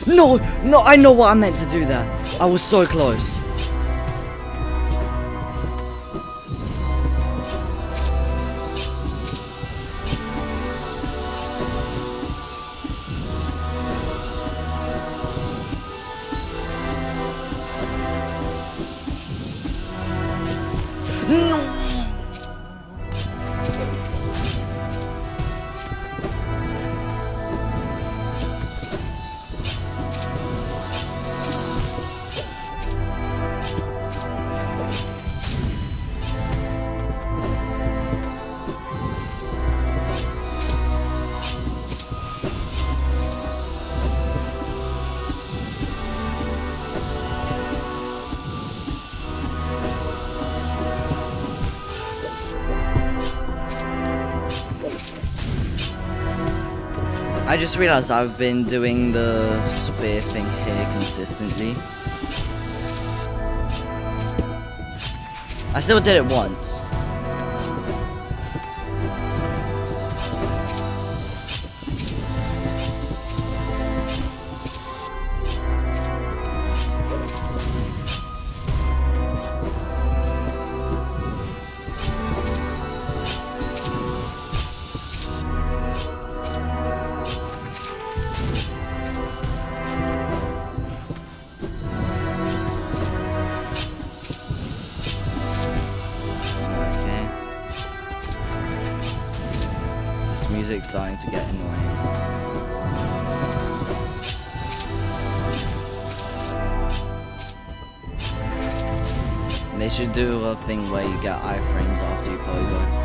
No, no, I know what I meant to do there. I was so close. No. I just realized I've been doing the spear thing here consistently. I still did it once. Music's starting to get annoying. They should do a thing where you get iframes after you pogo.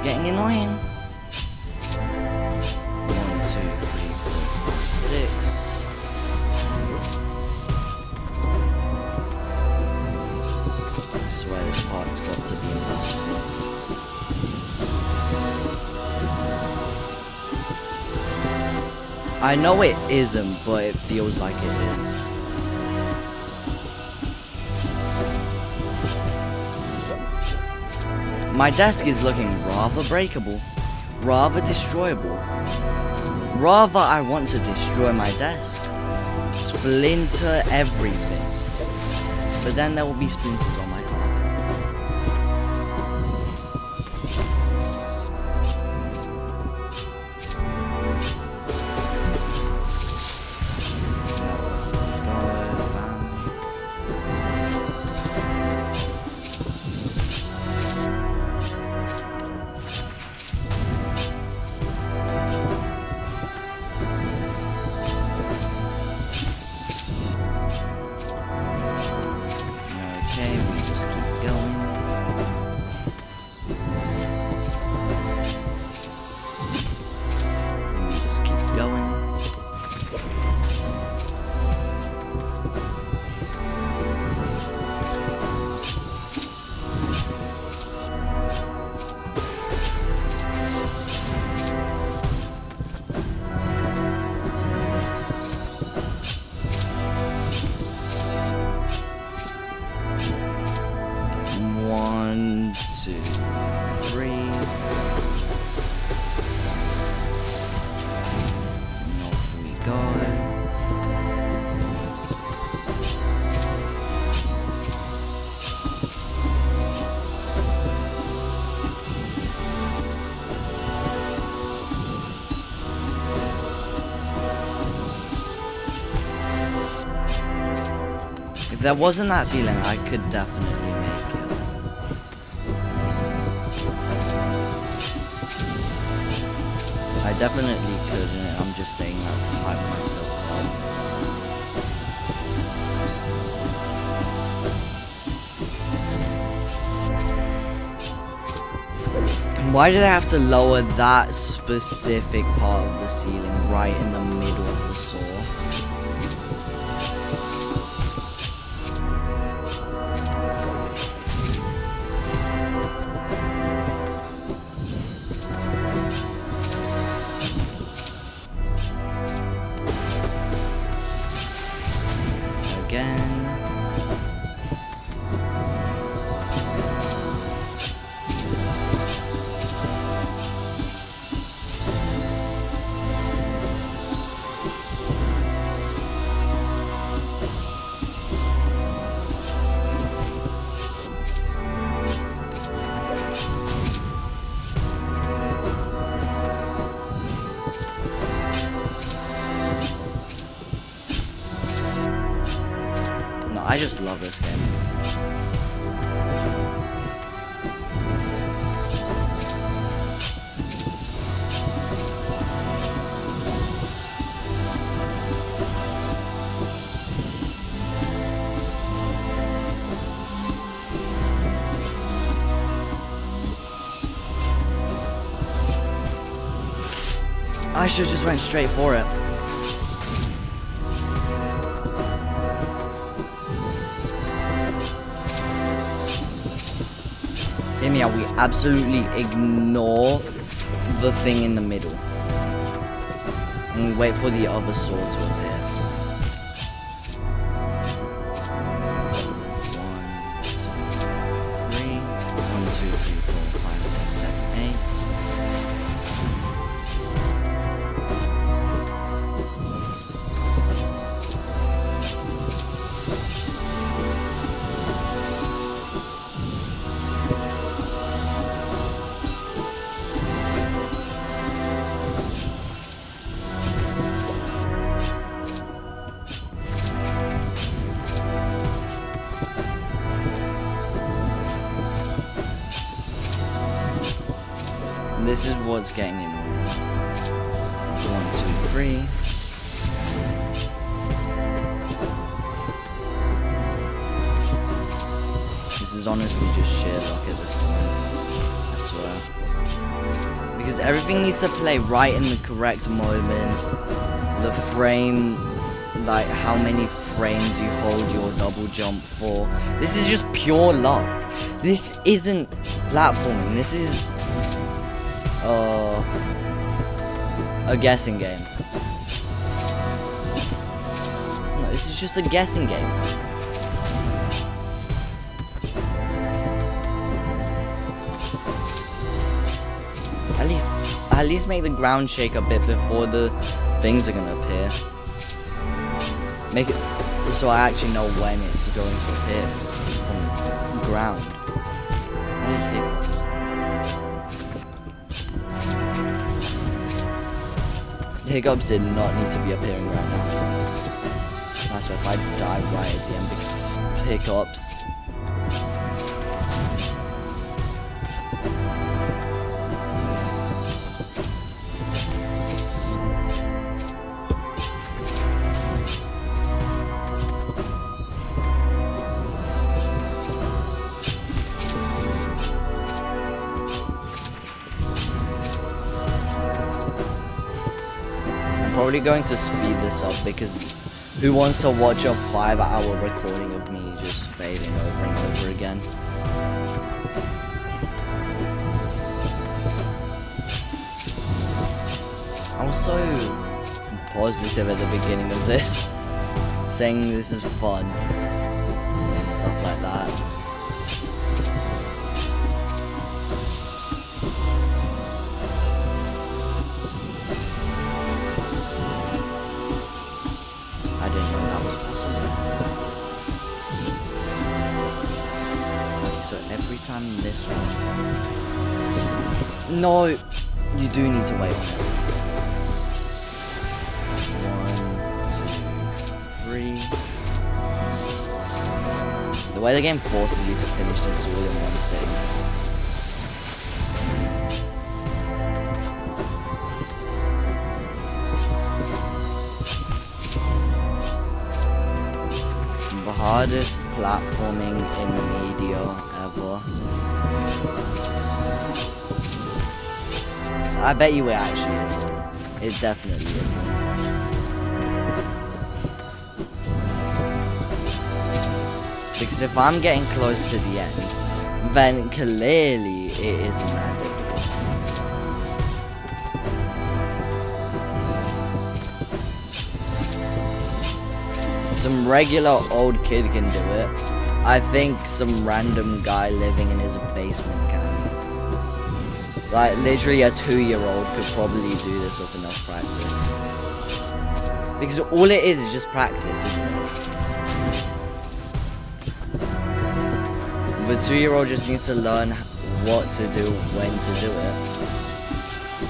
getting annoying. 1, 2, 3, 4, 6. I swear this part's got to be impossible. I know it isn't, but it feels like it is. My desk is looking rather breakable, rather destroyable. Rather, I want to destroy my desk. Splinter everything. But then there will be splinters on my carpet. If there wasn't that ceiling, I could definitely make it. I definitely could, and I'm just saying that to hype myself up. Why did I have to lower that specific part of the ceiling right in the middle of the saw? Again. I just love this game. I should just went straight for it. Hear me out, we absolutely ignore the thing in the middle. And we wait for the other sword to appear. 1, 2, 3. 1, 2, 3, 4, 5, 6, 7, 8. This is what's getting in. 1, 2, 3. This is honestly just sheer luck at this point, I swear. Because everything needs to play right in the correct moment. The frame, like how many frames you hold your double jump for. This is just pure luck. This isn't platforming. This is a guessing game. No, this is just a guessing game. At least make the ground shake a bit before the things are gonna appear. Make it so I actually know when it's going to appear from the ground. Hiccups did not need to be appearing right now. That's why if I die right at the end because of hiccups. Probably going to speed this up because who wants to watch a 5-hour recording of me just fading over and over again? I was so positive at the beginning of this, saying this is fun and stuff like that. I didn't know that was possible. Okay, so every time this one... No! You do need to wait for it. 1, 2, 3... The way the game forces you to finish this all in one sitting. Hardest platforming in media ever. I bet you it actually isn't. It definitely isn't. Because if I'm getting close to the end, then clearly it isn't that difficult. Some regular old kid can do it. I think some random guy living in his basement can. Like, literally a 2-year-old could probably do this with enough practice. Because all it is just practice, isn't it? The 2-year-old just needs to learn what to do, when to do it.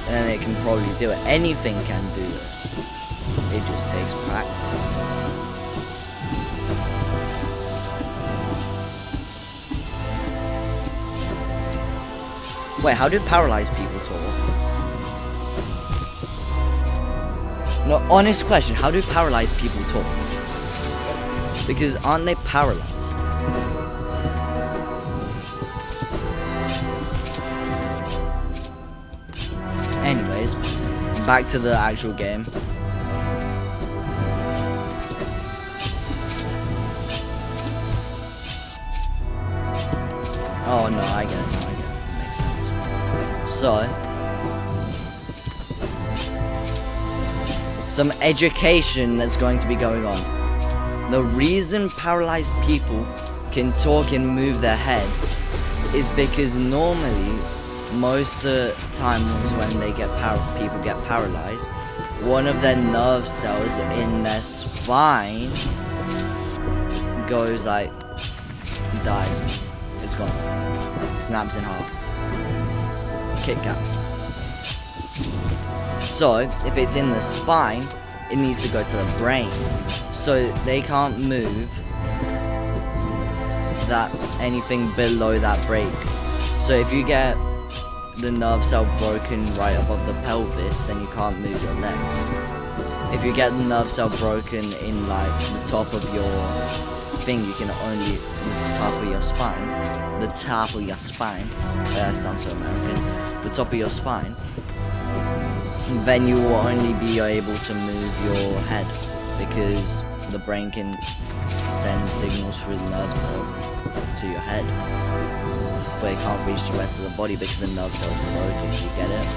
And then it can probably do it. Anything can do this. It just takes practice. Wait, how do paralyzed people talk? No, honest question, how do paralyzed people talk? Because aren't they paralyzed? Anyways, back to the actual game. Oh no, I get it. So, some education that's going to be going on. The reason paralyzed people can talk and move their head is because normally, most of the times when they get people get paralyzed, one of their nerve cells in their spine goes like, dies. It's gone. Snaps in half. Kit Kat. So, if it's in the spine, it needs to go to the brain. So they can't move anything below that break. So if you get the nerve cell broken right above the pelvis, then you can't move your legs. If you get the nerve cell broken in like the top of your thing, you can only the top of your spine. The top of your spine. That sounds so American. The top of your spine, then you will only be able to move your head, because the brain can send signals through the nerve cell to your head, but it can't reach the rest of the body because the nerve cells are broken. You get it?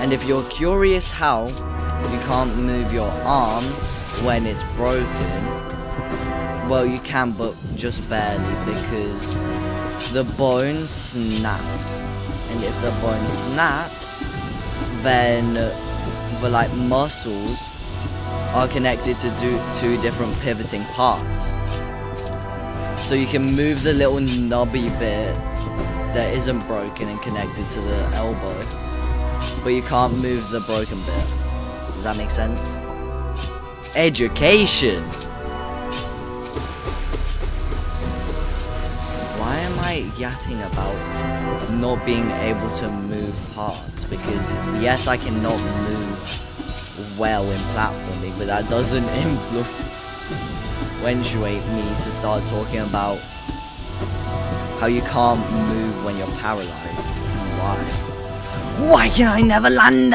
And if you're curious how you can't move your arm when it's broken, well, you can, but just barely, because the bone snapped. And if the bone snaps, then the like muscles are connected to two different pivoting parts. So you can move the little knobby bit that isn't broken and connected to the elbow, but you can't move the broken bit. Does that make sense? Education! Why am I yapping about not being able to move parts? Because yes, I cannot move well in platforming, but that doesn't influentiate me to start talking about how you can't move when you're paralyzed. Why? Why can I never land?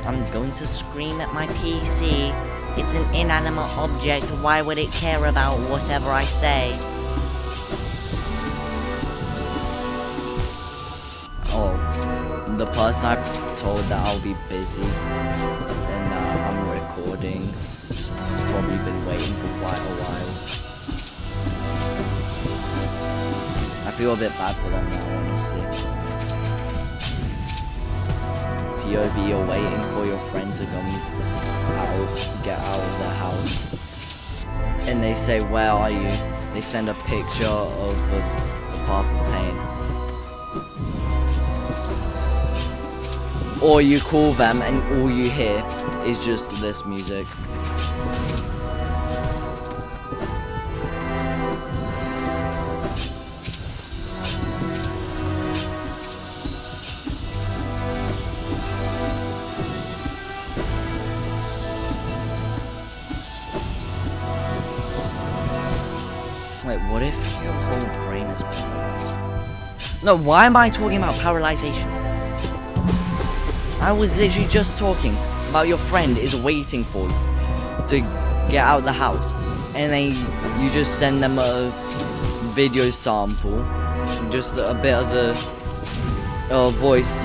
I'm going to scream at my PC. It's an inanimate object. Why would it care about whatever I say? Oh, the person I told that I'll be busy and I'm recording has probably been waiting for quite a while. I feel a bit bad for them now, honestly. POV, you're waiting for your friends to come get out of the house, and they say, "Where are you?" They send a picture of the path of pain. Or you call them and all you hear is just this music. Wait, what if your whole brain is paralyzed? No, why am I talking about paralyzation? I was literally just talking about your friend is waiting for you to get out of the house, and then you just send them a video sample, just a bit of the voice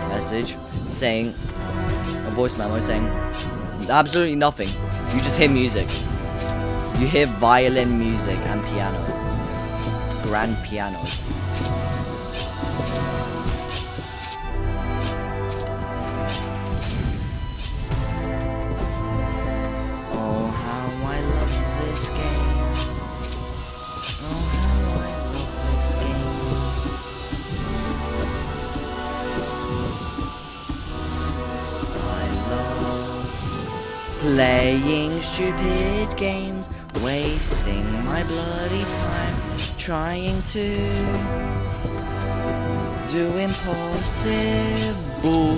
message saying, a voice memo saying absolutely nothing. You just hear music. You hear violin music and piano, grand piano. Playing stupid games, wasting my bloody time, trying to do impossible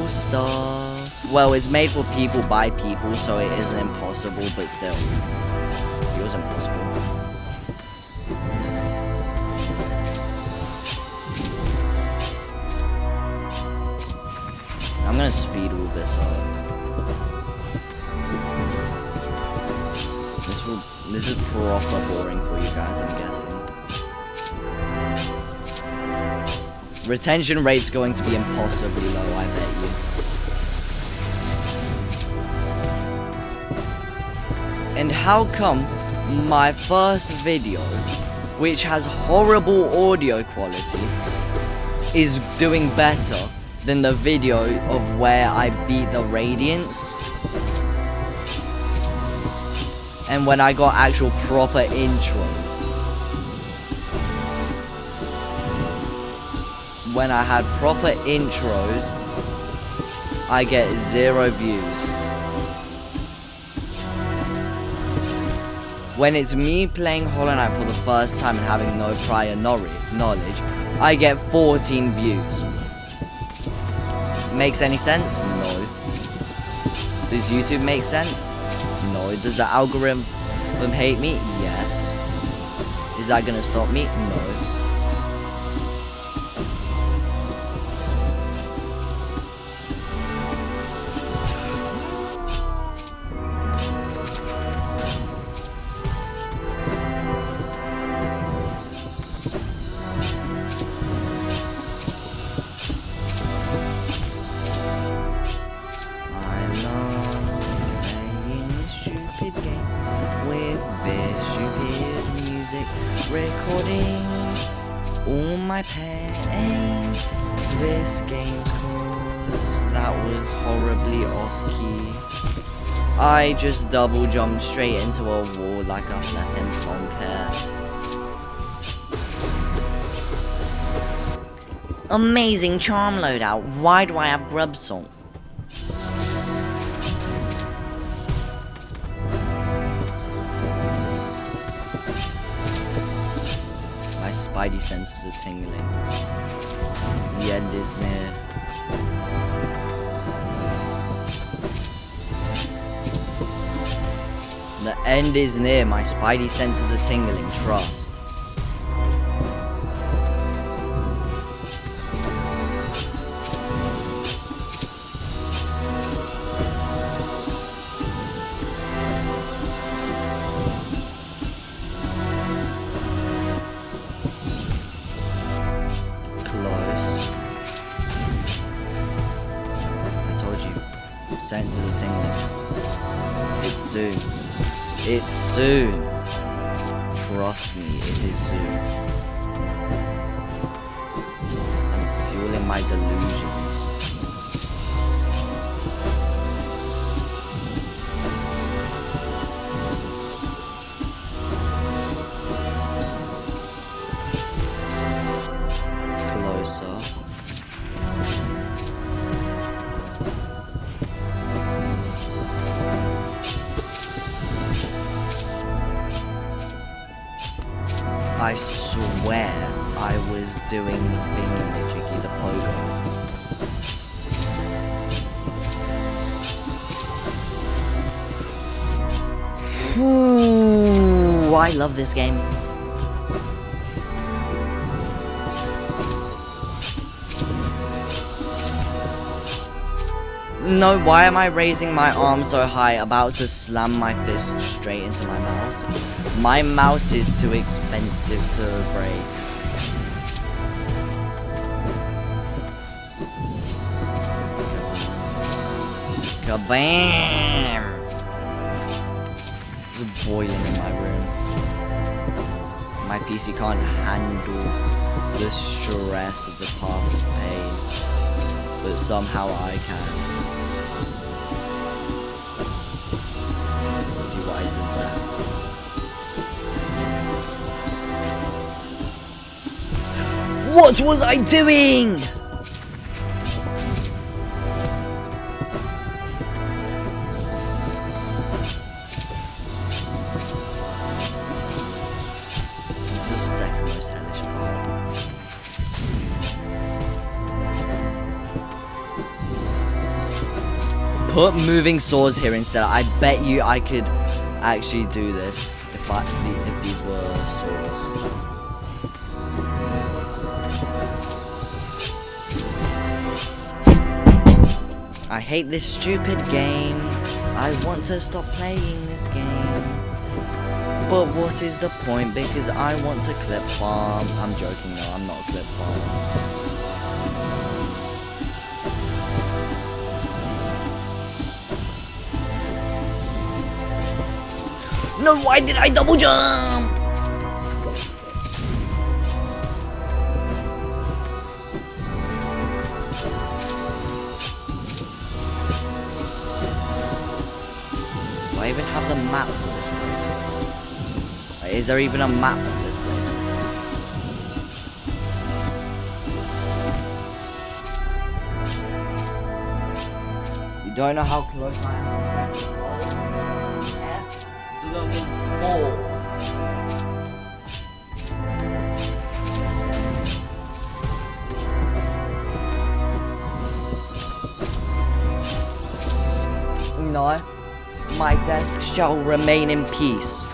stuff. Well, it's made for people by people, so it isn't impossible, but still, it was impossible. I'm gonna speed all this up. This is proper boring for you guys, I'm guessing. Retention rate's going to be impossibly low, I bet you. And how come my first video, which has horrible audio quality, is doing better than the video of where I beat the Radiants? And when I got actual proper intros. When I had proper intros, I get 0 views. When it's me playing Hollow Knight for the first time and having no prior knowledge, I get 14 views. Makes any sense? No. Does YouTube make sense? No. Does the algorithm hate me? Yes. Is that gonna stop me? No. Recording all my pain. This game's cause that was horribly off key. I just double jumped straight into a wall like a flippin' plonker. Amazing charm loadout. Why do I have grub salt? Spidey senses are tingling. The end is near. The end is near. My spidey senses are tingling. Trust. Senses are tingling. It's soon. It's soon. Trust me, it is soon. I'm fueling my delusions. Closer. I swear I was doing the thingy-majiggy, the pogo. Ooh, I love this game. No, why am I raising my arm so high, about to slam my fist straight into my mouse? My mouse is too expensive to break. Kabam! It's boiling in my room. My PC can't handle the stress of the path of pain, but somehow I can. See what I did there? What was I doing? This is the second most hellish part. Put moving swords here instead. I bet you I could actually do this if these were swords. I hate this stupid game. I want to stop playing this game. But what is the point? Because I want to clip farm. I'm joking, no, I'm not a clip farm. No, why did I double jump? Do I even have the map for this place? Like, is there even a map of this place? You don't know how close I am. No. My desk shall remain in peace.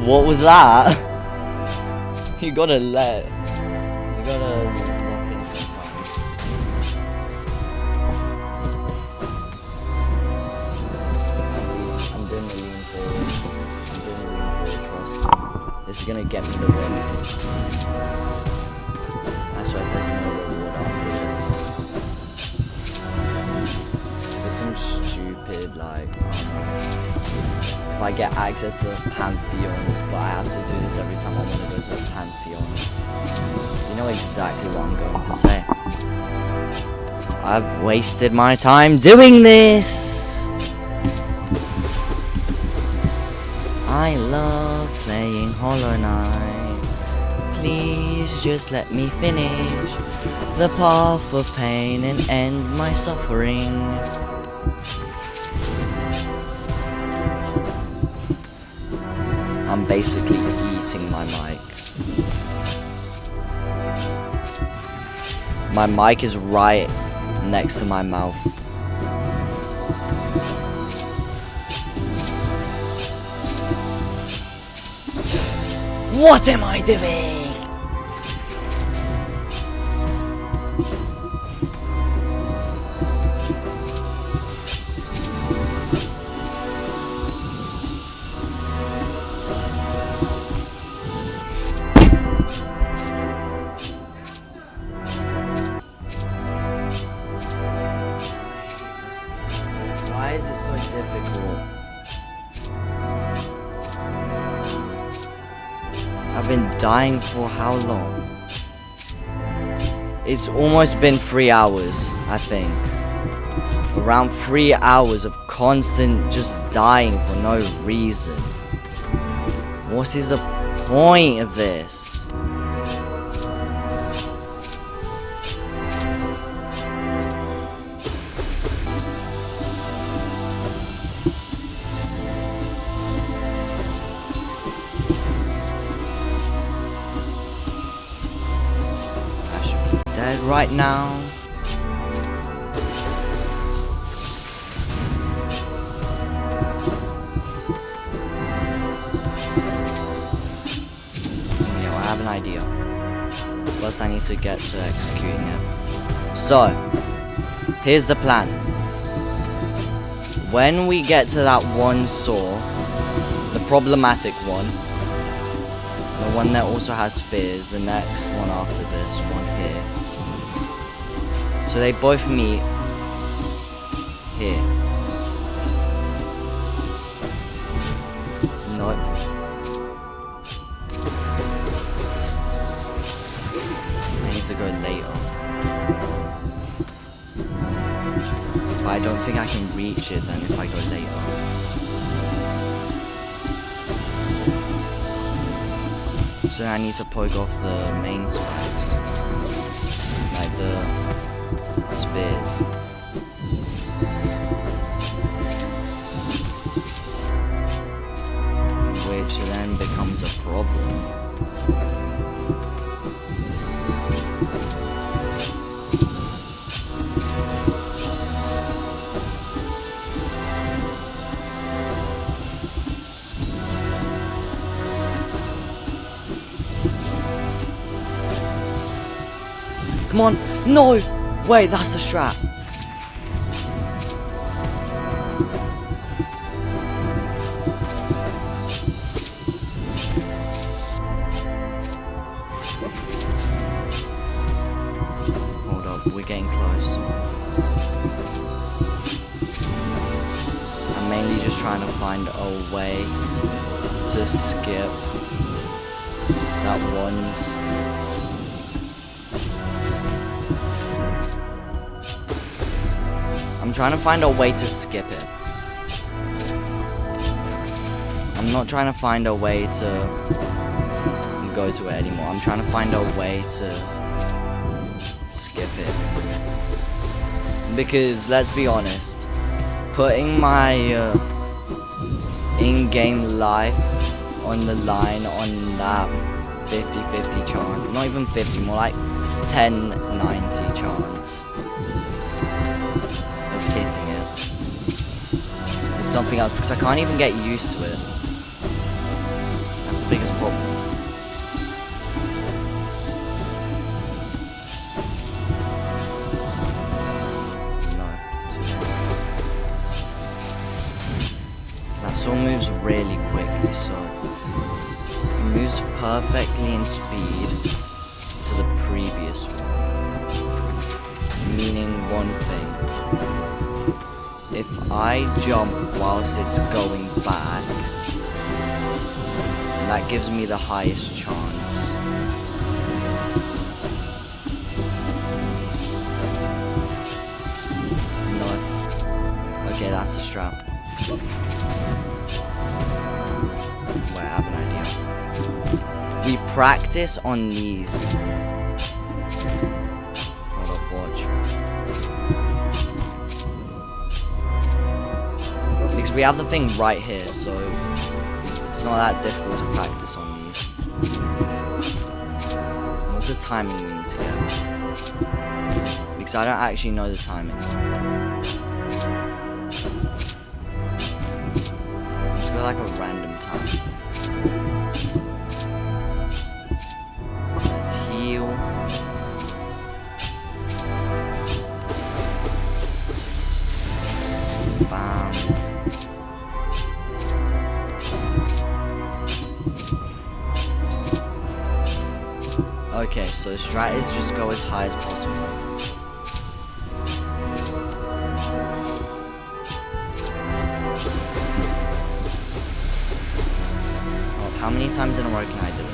What was that? You gotta lock in sometimes. I'm doing the lean forward, trust. This is gonna get me the win. That's why there's no reward after this. There's some stupid, like, if I get access to Pantheons, but I have to do this every time I want to go to the Pantheons. You know exactly what I'm going to say. I've wasted my time doing this! I love playing Hollow Knight. Please just let me finish the path of pain and end my suffering. I'm basically eating my mic. My mic is right next to my mouth. What am I doing? Why is it so difficult? I've been dying for how long? It's almost been 3 hours, I think. Around 3 hours of constant just dying for no reason. What is the point of this? Dead right now. Okay, well, I have an idea. First I need to get to executing it. So, here's the plan. When we get to that one saw, the problematic one, the one that also has spears, the next one after this one here. So they both meet here. Nope. I need to go later. But I don't think I can reach it then if I go later. So I need to poke off the main spikes. Like the spears. Which then becomes a problem. Come on, no! Wait, that's the strat. Hold up, we're getting close. I'm mainly just trying to find a way to skip that one's. I'm trying to find a way to skip it. I'm not trying to find a way to go to it anymore. I'm trying to find a way to skip it. Because, let's be honest, putting my in-game life on the line on that 50-50 chance, not even 50, more like 10-90 chance of hitting it, is something else, because I can't even get used to it. That's the biggest problem. That sword moves really quickly, so it moves perfectly in speed to the previous one. Meaning one thing. If I jump whilst it's going back, that gives me the highest chance. No. Okay, that's the strap. Wait, I have an idea. We practice on these. Hold up, watch. Because we have the thing right here, so it's not that difficult to practice on these. What's the timing we need to get? Because I don't actually know the timing. Let's go like a random time. Let's heal. Bam. Okay, so the strat is just go as high as possible. Oh, how many times in a row can I do it?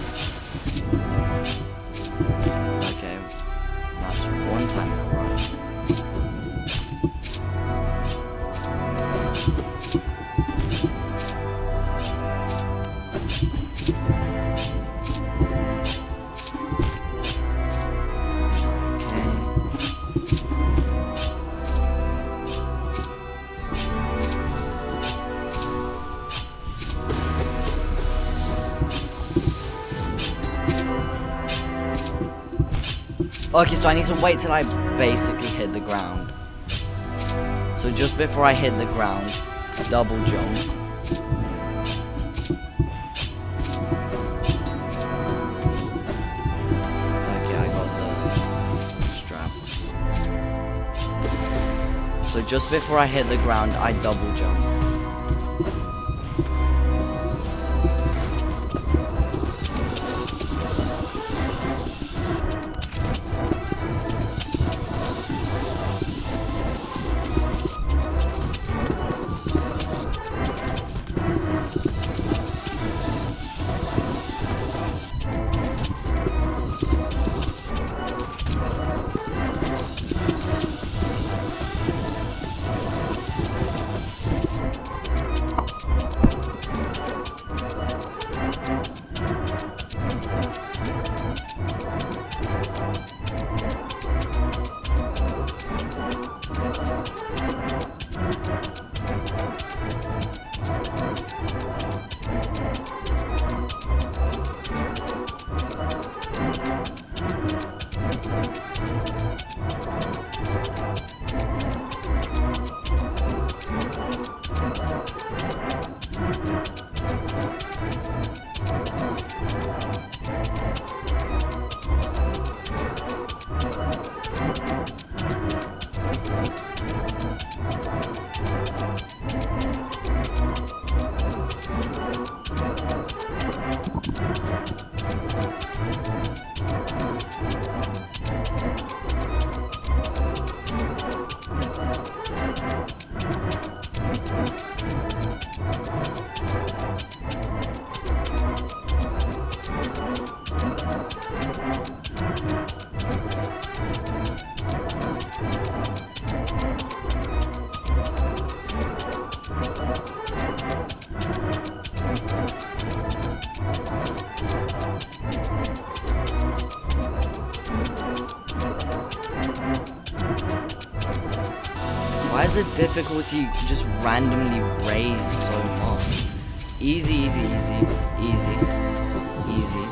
Okay, that's one time in a row. Okay, so I need to wait till I basically hit the ground. So just before I hit the ground, double jump. Okay, I got the strap. So just before I hit the ground, I double jump. is the difficulty just randomly raised so much? Easy, easy, easy, easy, easy.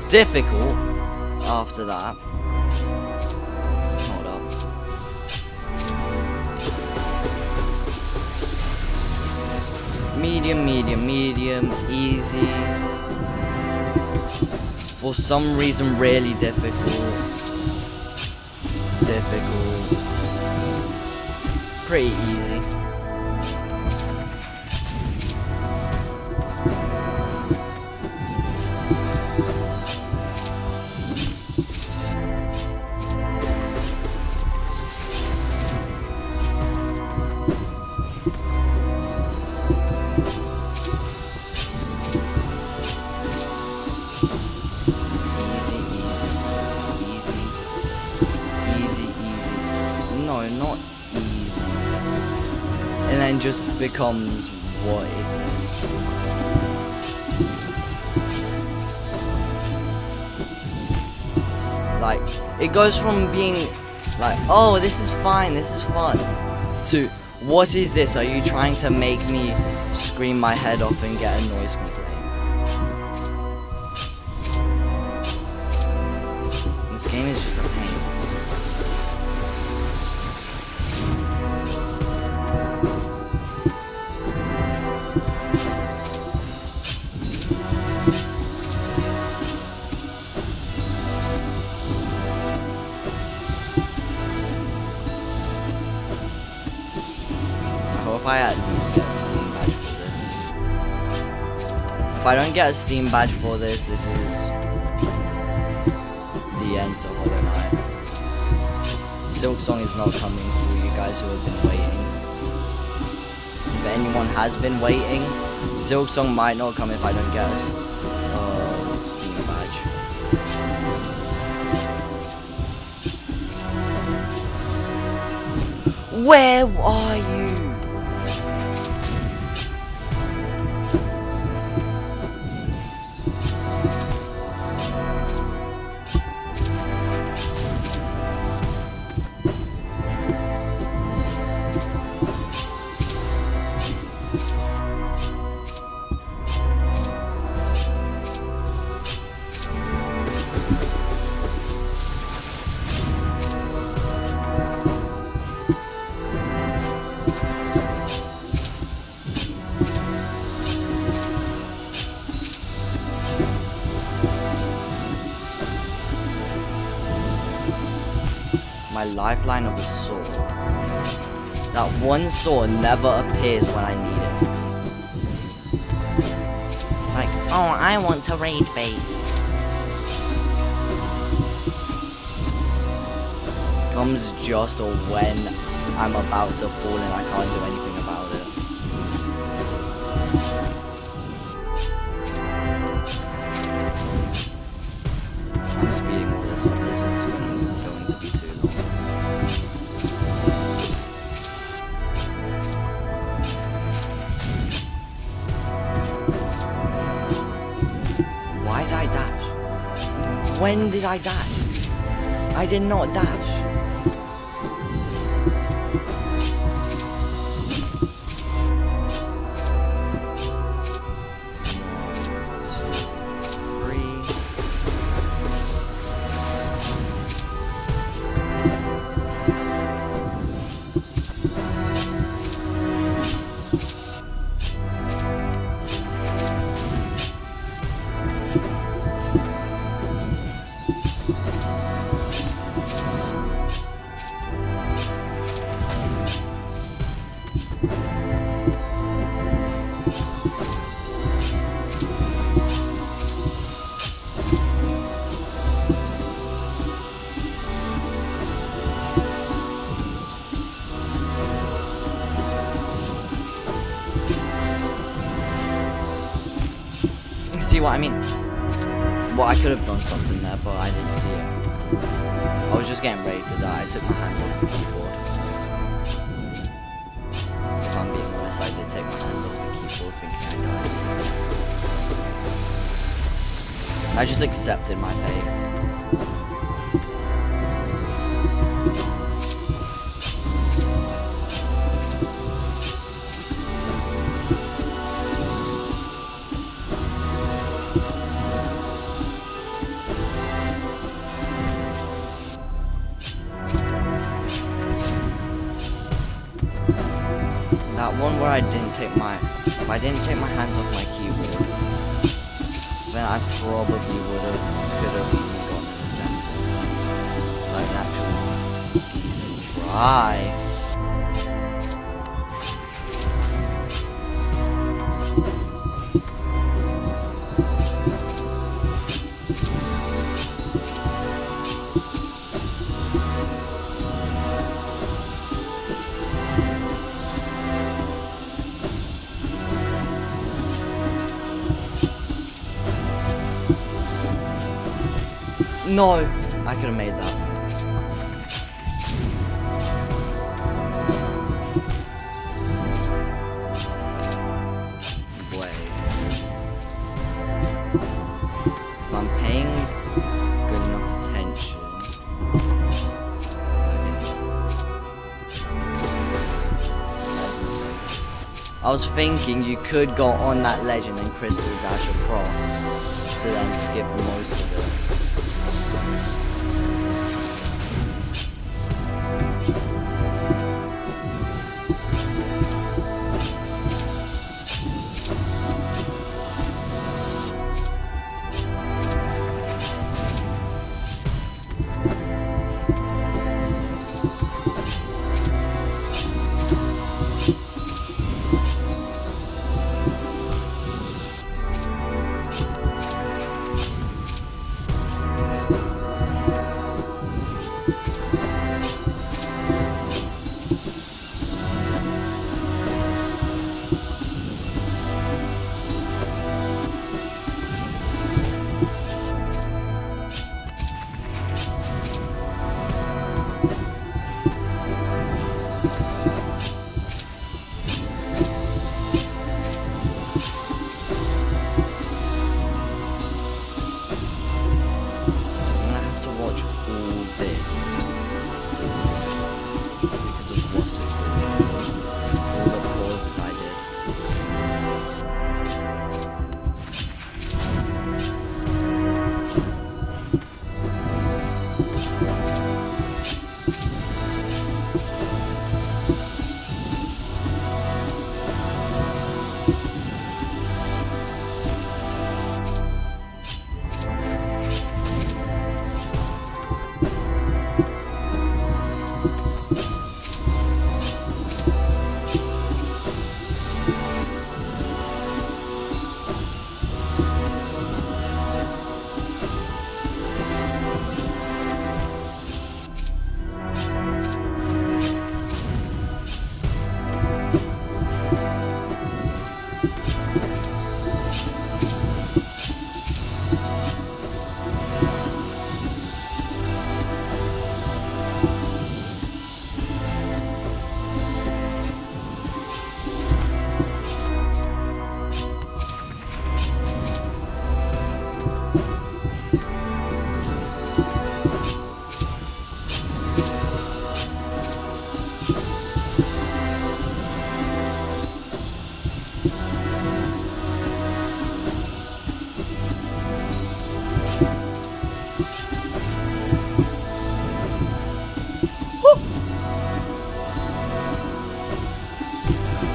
Difficult after that. Hold up. Medium, medium, medium, easy. For some reason, really difficult. Difficult. Pretty easy. Not easy. And then just becomes, what is this? Like, it goes from being like, oh, this is fine, this is fun, to, what is this? Are you trying to make me scream my head off and get a noise complaint? This game is just a pain. I at least get a Steam badge for this. If I don't get a Steam badge for this, this is the end to Hollow Knight. Silksong is not coming for you guys who have been waiting. If anyone has been waiting, Silksong might not come if I don't get a Steam badge. Where are you? My lifeline of a sword. That one sword never appears when I need it to be. Like, oh, I want to rage bait. Comes just when I'm about to fall and I can't do anything about it. I'm speeding all this up. This is going to be too long. Why did I dash? When did I dash? I did not dash. See what I mean? Well, I could have done something there, but I didn't see it. I was just getting ready to die. I took my hands off the keyboard. If I'm being honest, I did take my hands off the keyboard thinking I died. I just accepted my fate. I didn't take my hands off my keyboard, then I probably could have even gotten an attempt at like an actual decent try. No, I could have made that. Wait. If I'm paying good enough attention. I was thinking you could go on that ledge and then Crystal dash across to then skip most of it.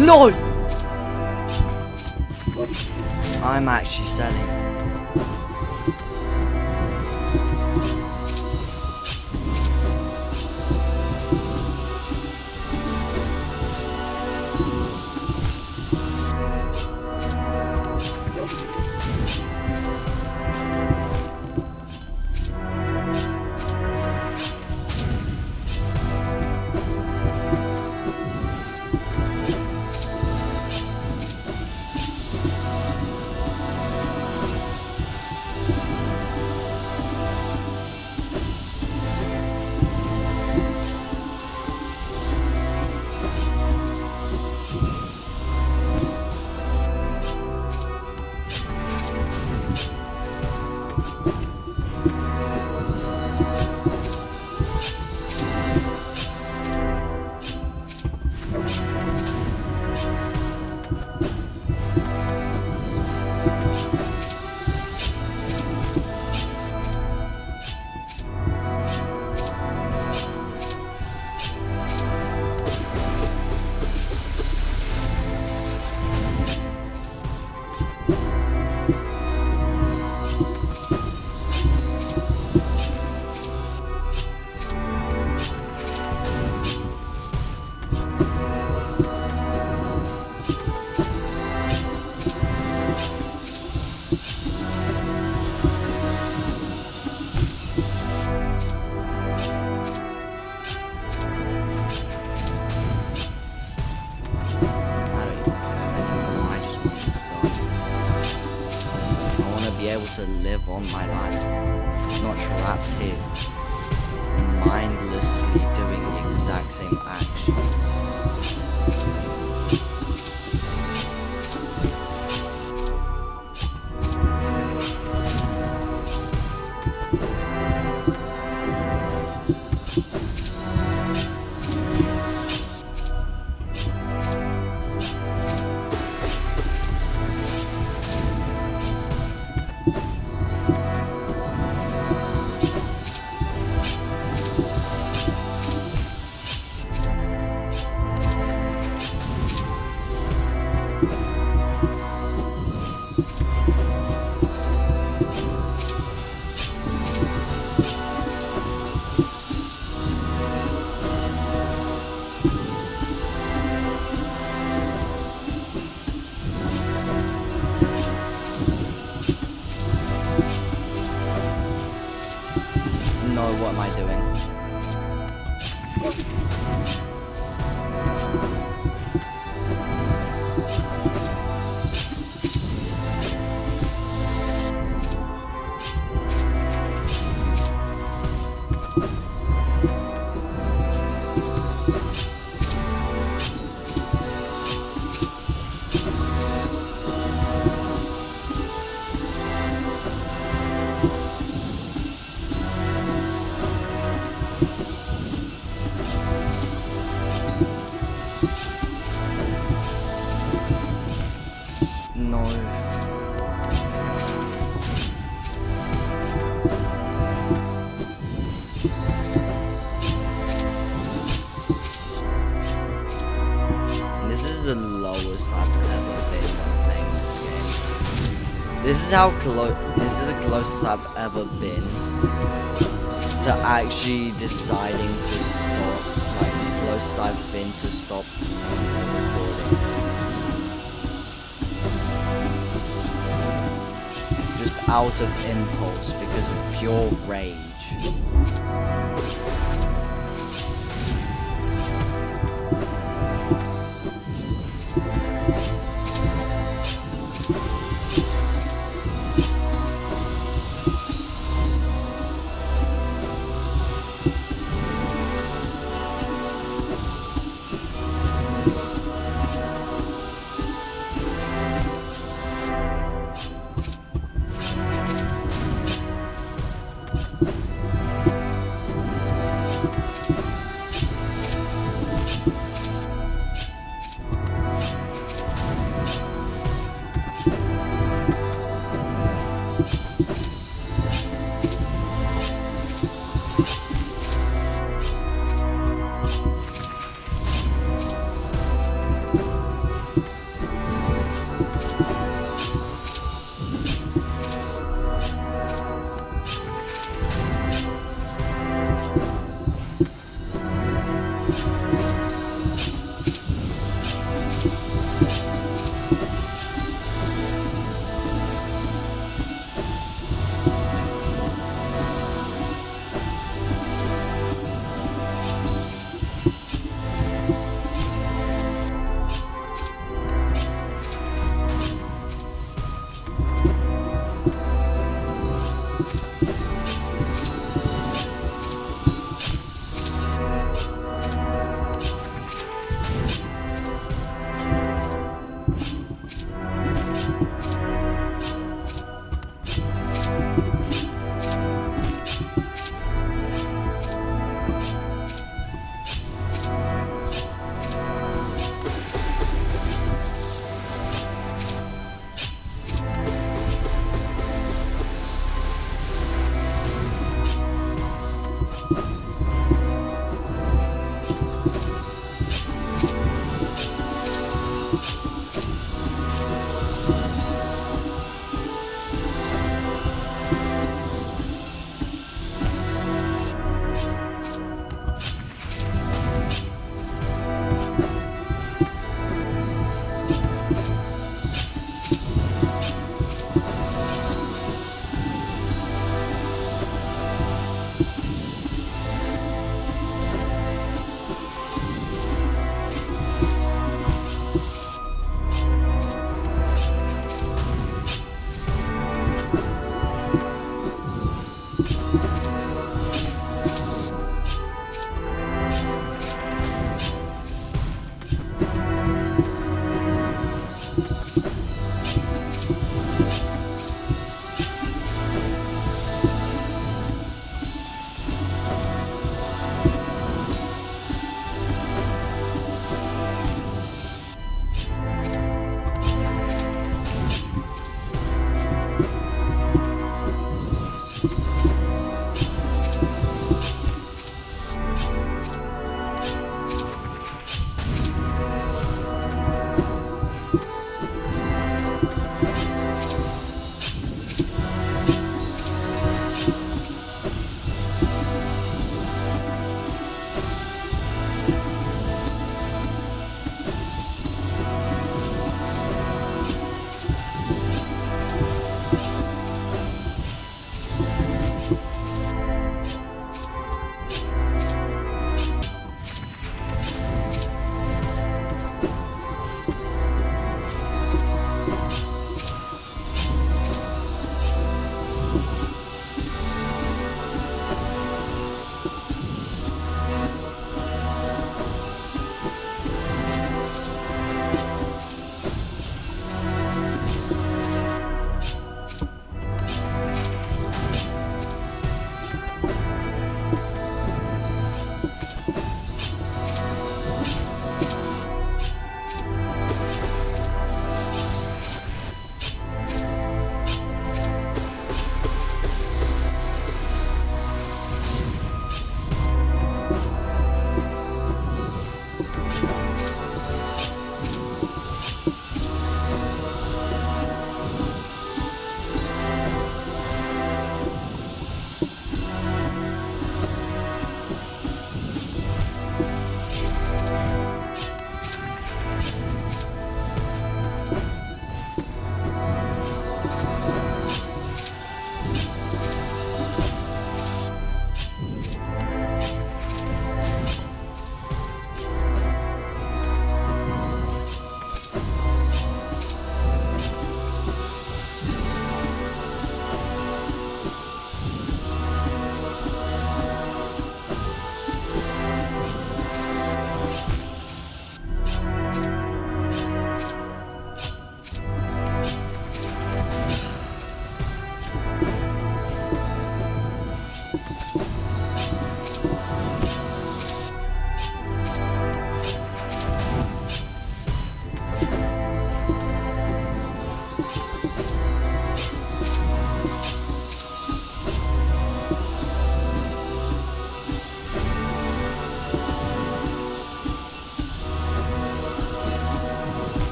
No! I'm actually selling. to live on my life, not trapped here, mindlessly doing the exact same actions. No, what am I doing? No. This is the lowest I've ever been while playing this game. This is how close. This is the closest I've ever been to actually deciding to stop. Like the closest I've been to stop recording. Just out of impulse because of pure rage.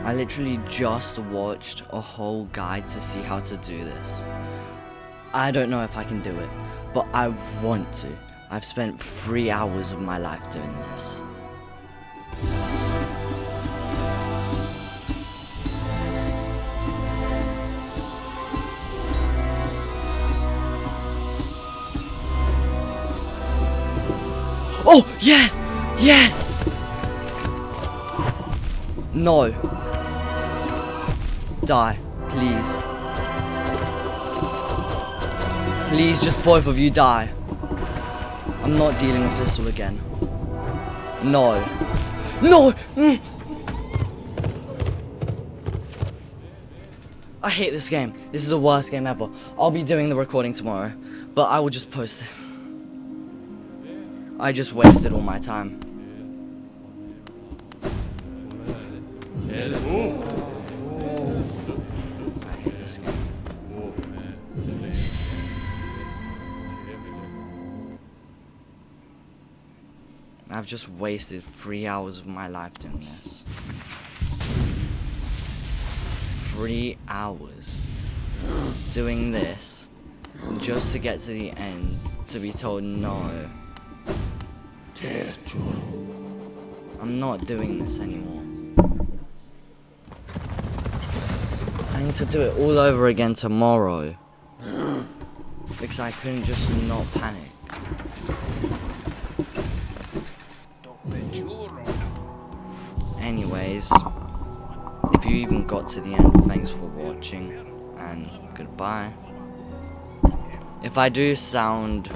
I literally just watched a whole guide to see how to do this. I don't know if I can do it, but I want to. I've spent 3 hours of my life doing this. Oh, yes! Yes! No. Die, please. Please, just both of you die. I'm not dealing with this all again. No. No! I hate this game. This is the worst game ever. I'll be doing the recording tomorrow, but I will just post it. I just wasted all my time. I hate this game. I've just wasted 3 hours of my life doing this. 3 hours doing this just to get to the end to be told no. I'm not doing this anymore. I need to do it all over again tomorrow. Because I couldn't just not panic. Anyways, if you even got to the end, thanks for watching, and goodbye. If I do sound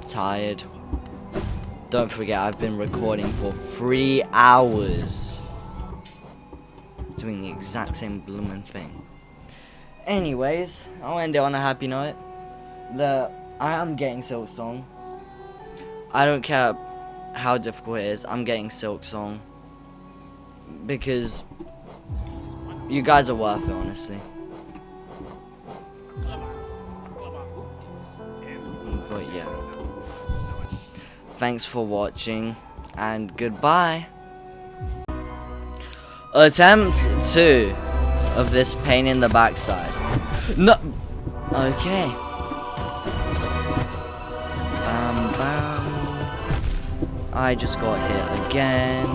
tired, don't forget I've been recording for 3 hours. Doing the exact same blooming thing. Anyways, I'll end it on a happy note. I am getting Silksong. I don't care how difficult it is, I'm getting Silksong. Because you guys are worth it, honestly. But yeah. Thanks for watching, and goodbye. Attempt 2 of this pain in the backside. No. Okay. Bam bam. I just got hit again.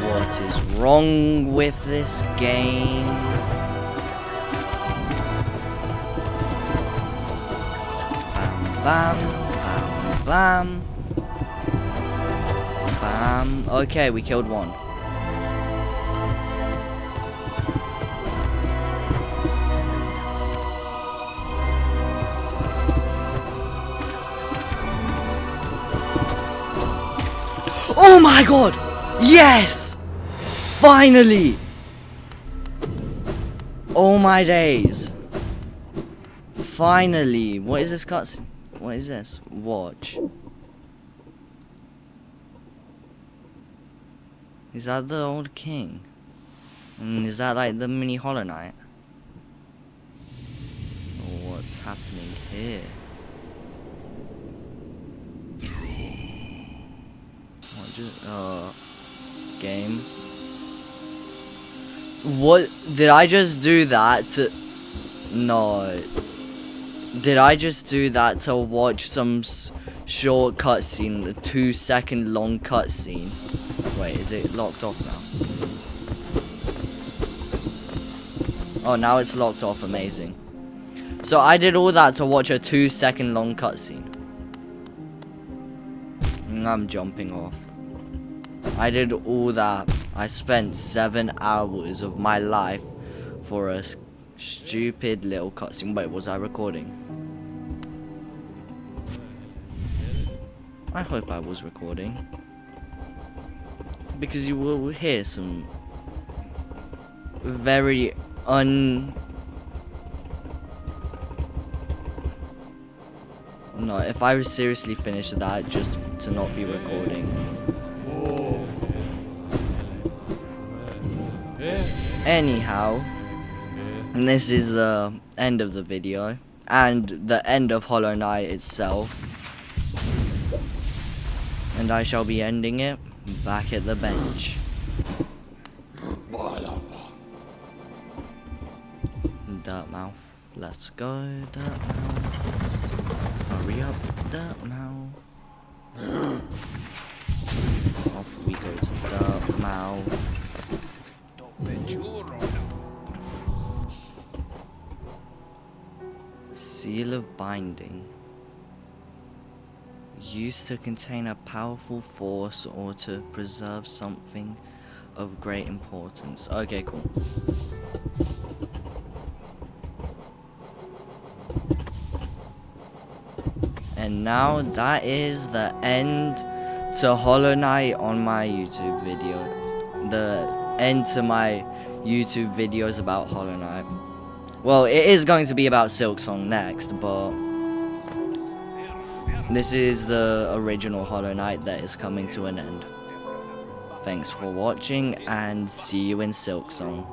What is wrong with this game? Bam bam. Bam. Bam. Okay, we killed one. Oh my god! Yes! Finally! Oh my days. Finally. What is this cutscene? What is this? Watch. Is that the old king? And is that like the mini Hollow Knight? What's happening here? What just game? What did I just do that to? No. Did I just do that to watch some short cutscene, a 2-second long cutscene? Wait, is it locked off now? Oh, now it's locked off, amazing. So I did all that to watch a 2-second long cutscene. I'm jumping off. I did all that. I spent 7 hours of my life for a stupid little cutscene. Wait, was I recording? I hope I was recording. Because you will hear some very No, if I seriously finished that just to not be recording. Anyhow, this is the end of the video and the end of Hollow Knight itself, and I shall be ending it back at the bench. Dirtmouth. Let's go, Dirtmouth. Hurry up, Dirtmouth. Off we go to Dirtmouth. Seal of Binding. Used to contain a powerful force or to preserve something of great importance. Okay, cool. And now that is the end to Hollow Knight on my YouTube video. The end to my YouTube videos about Hollow Knight. Well, it is going to be about Silksong next, but this is the original Hollow Knight that is coming to an end. Thanks for watching, and see you in Silksong.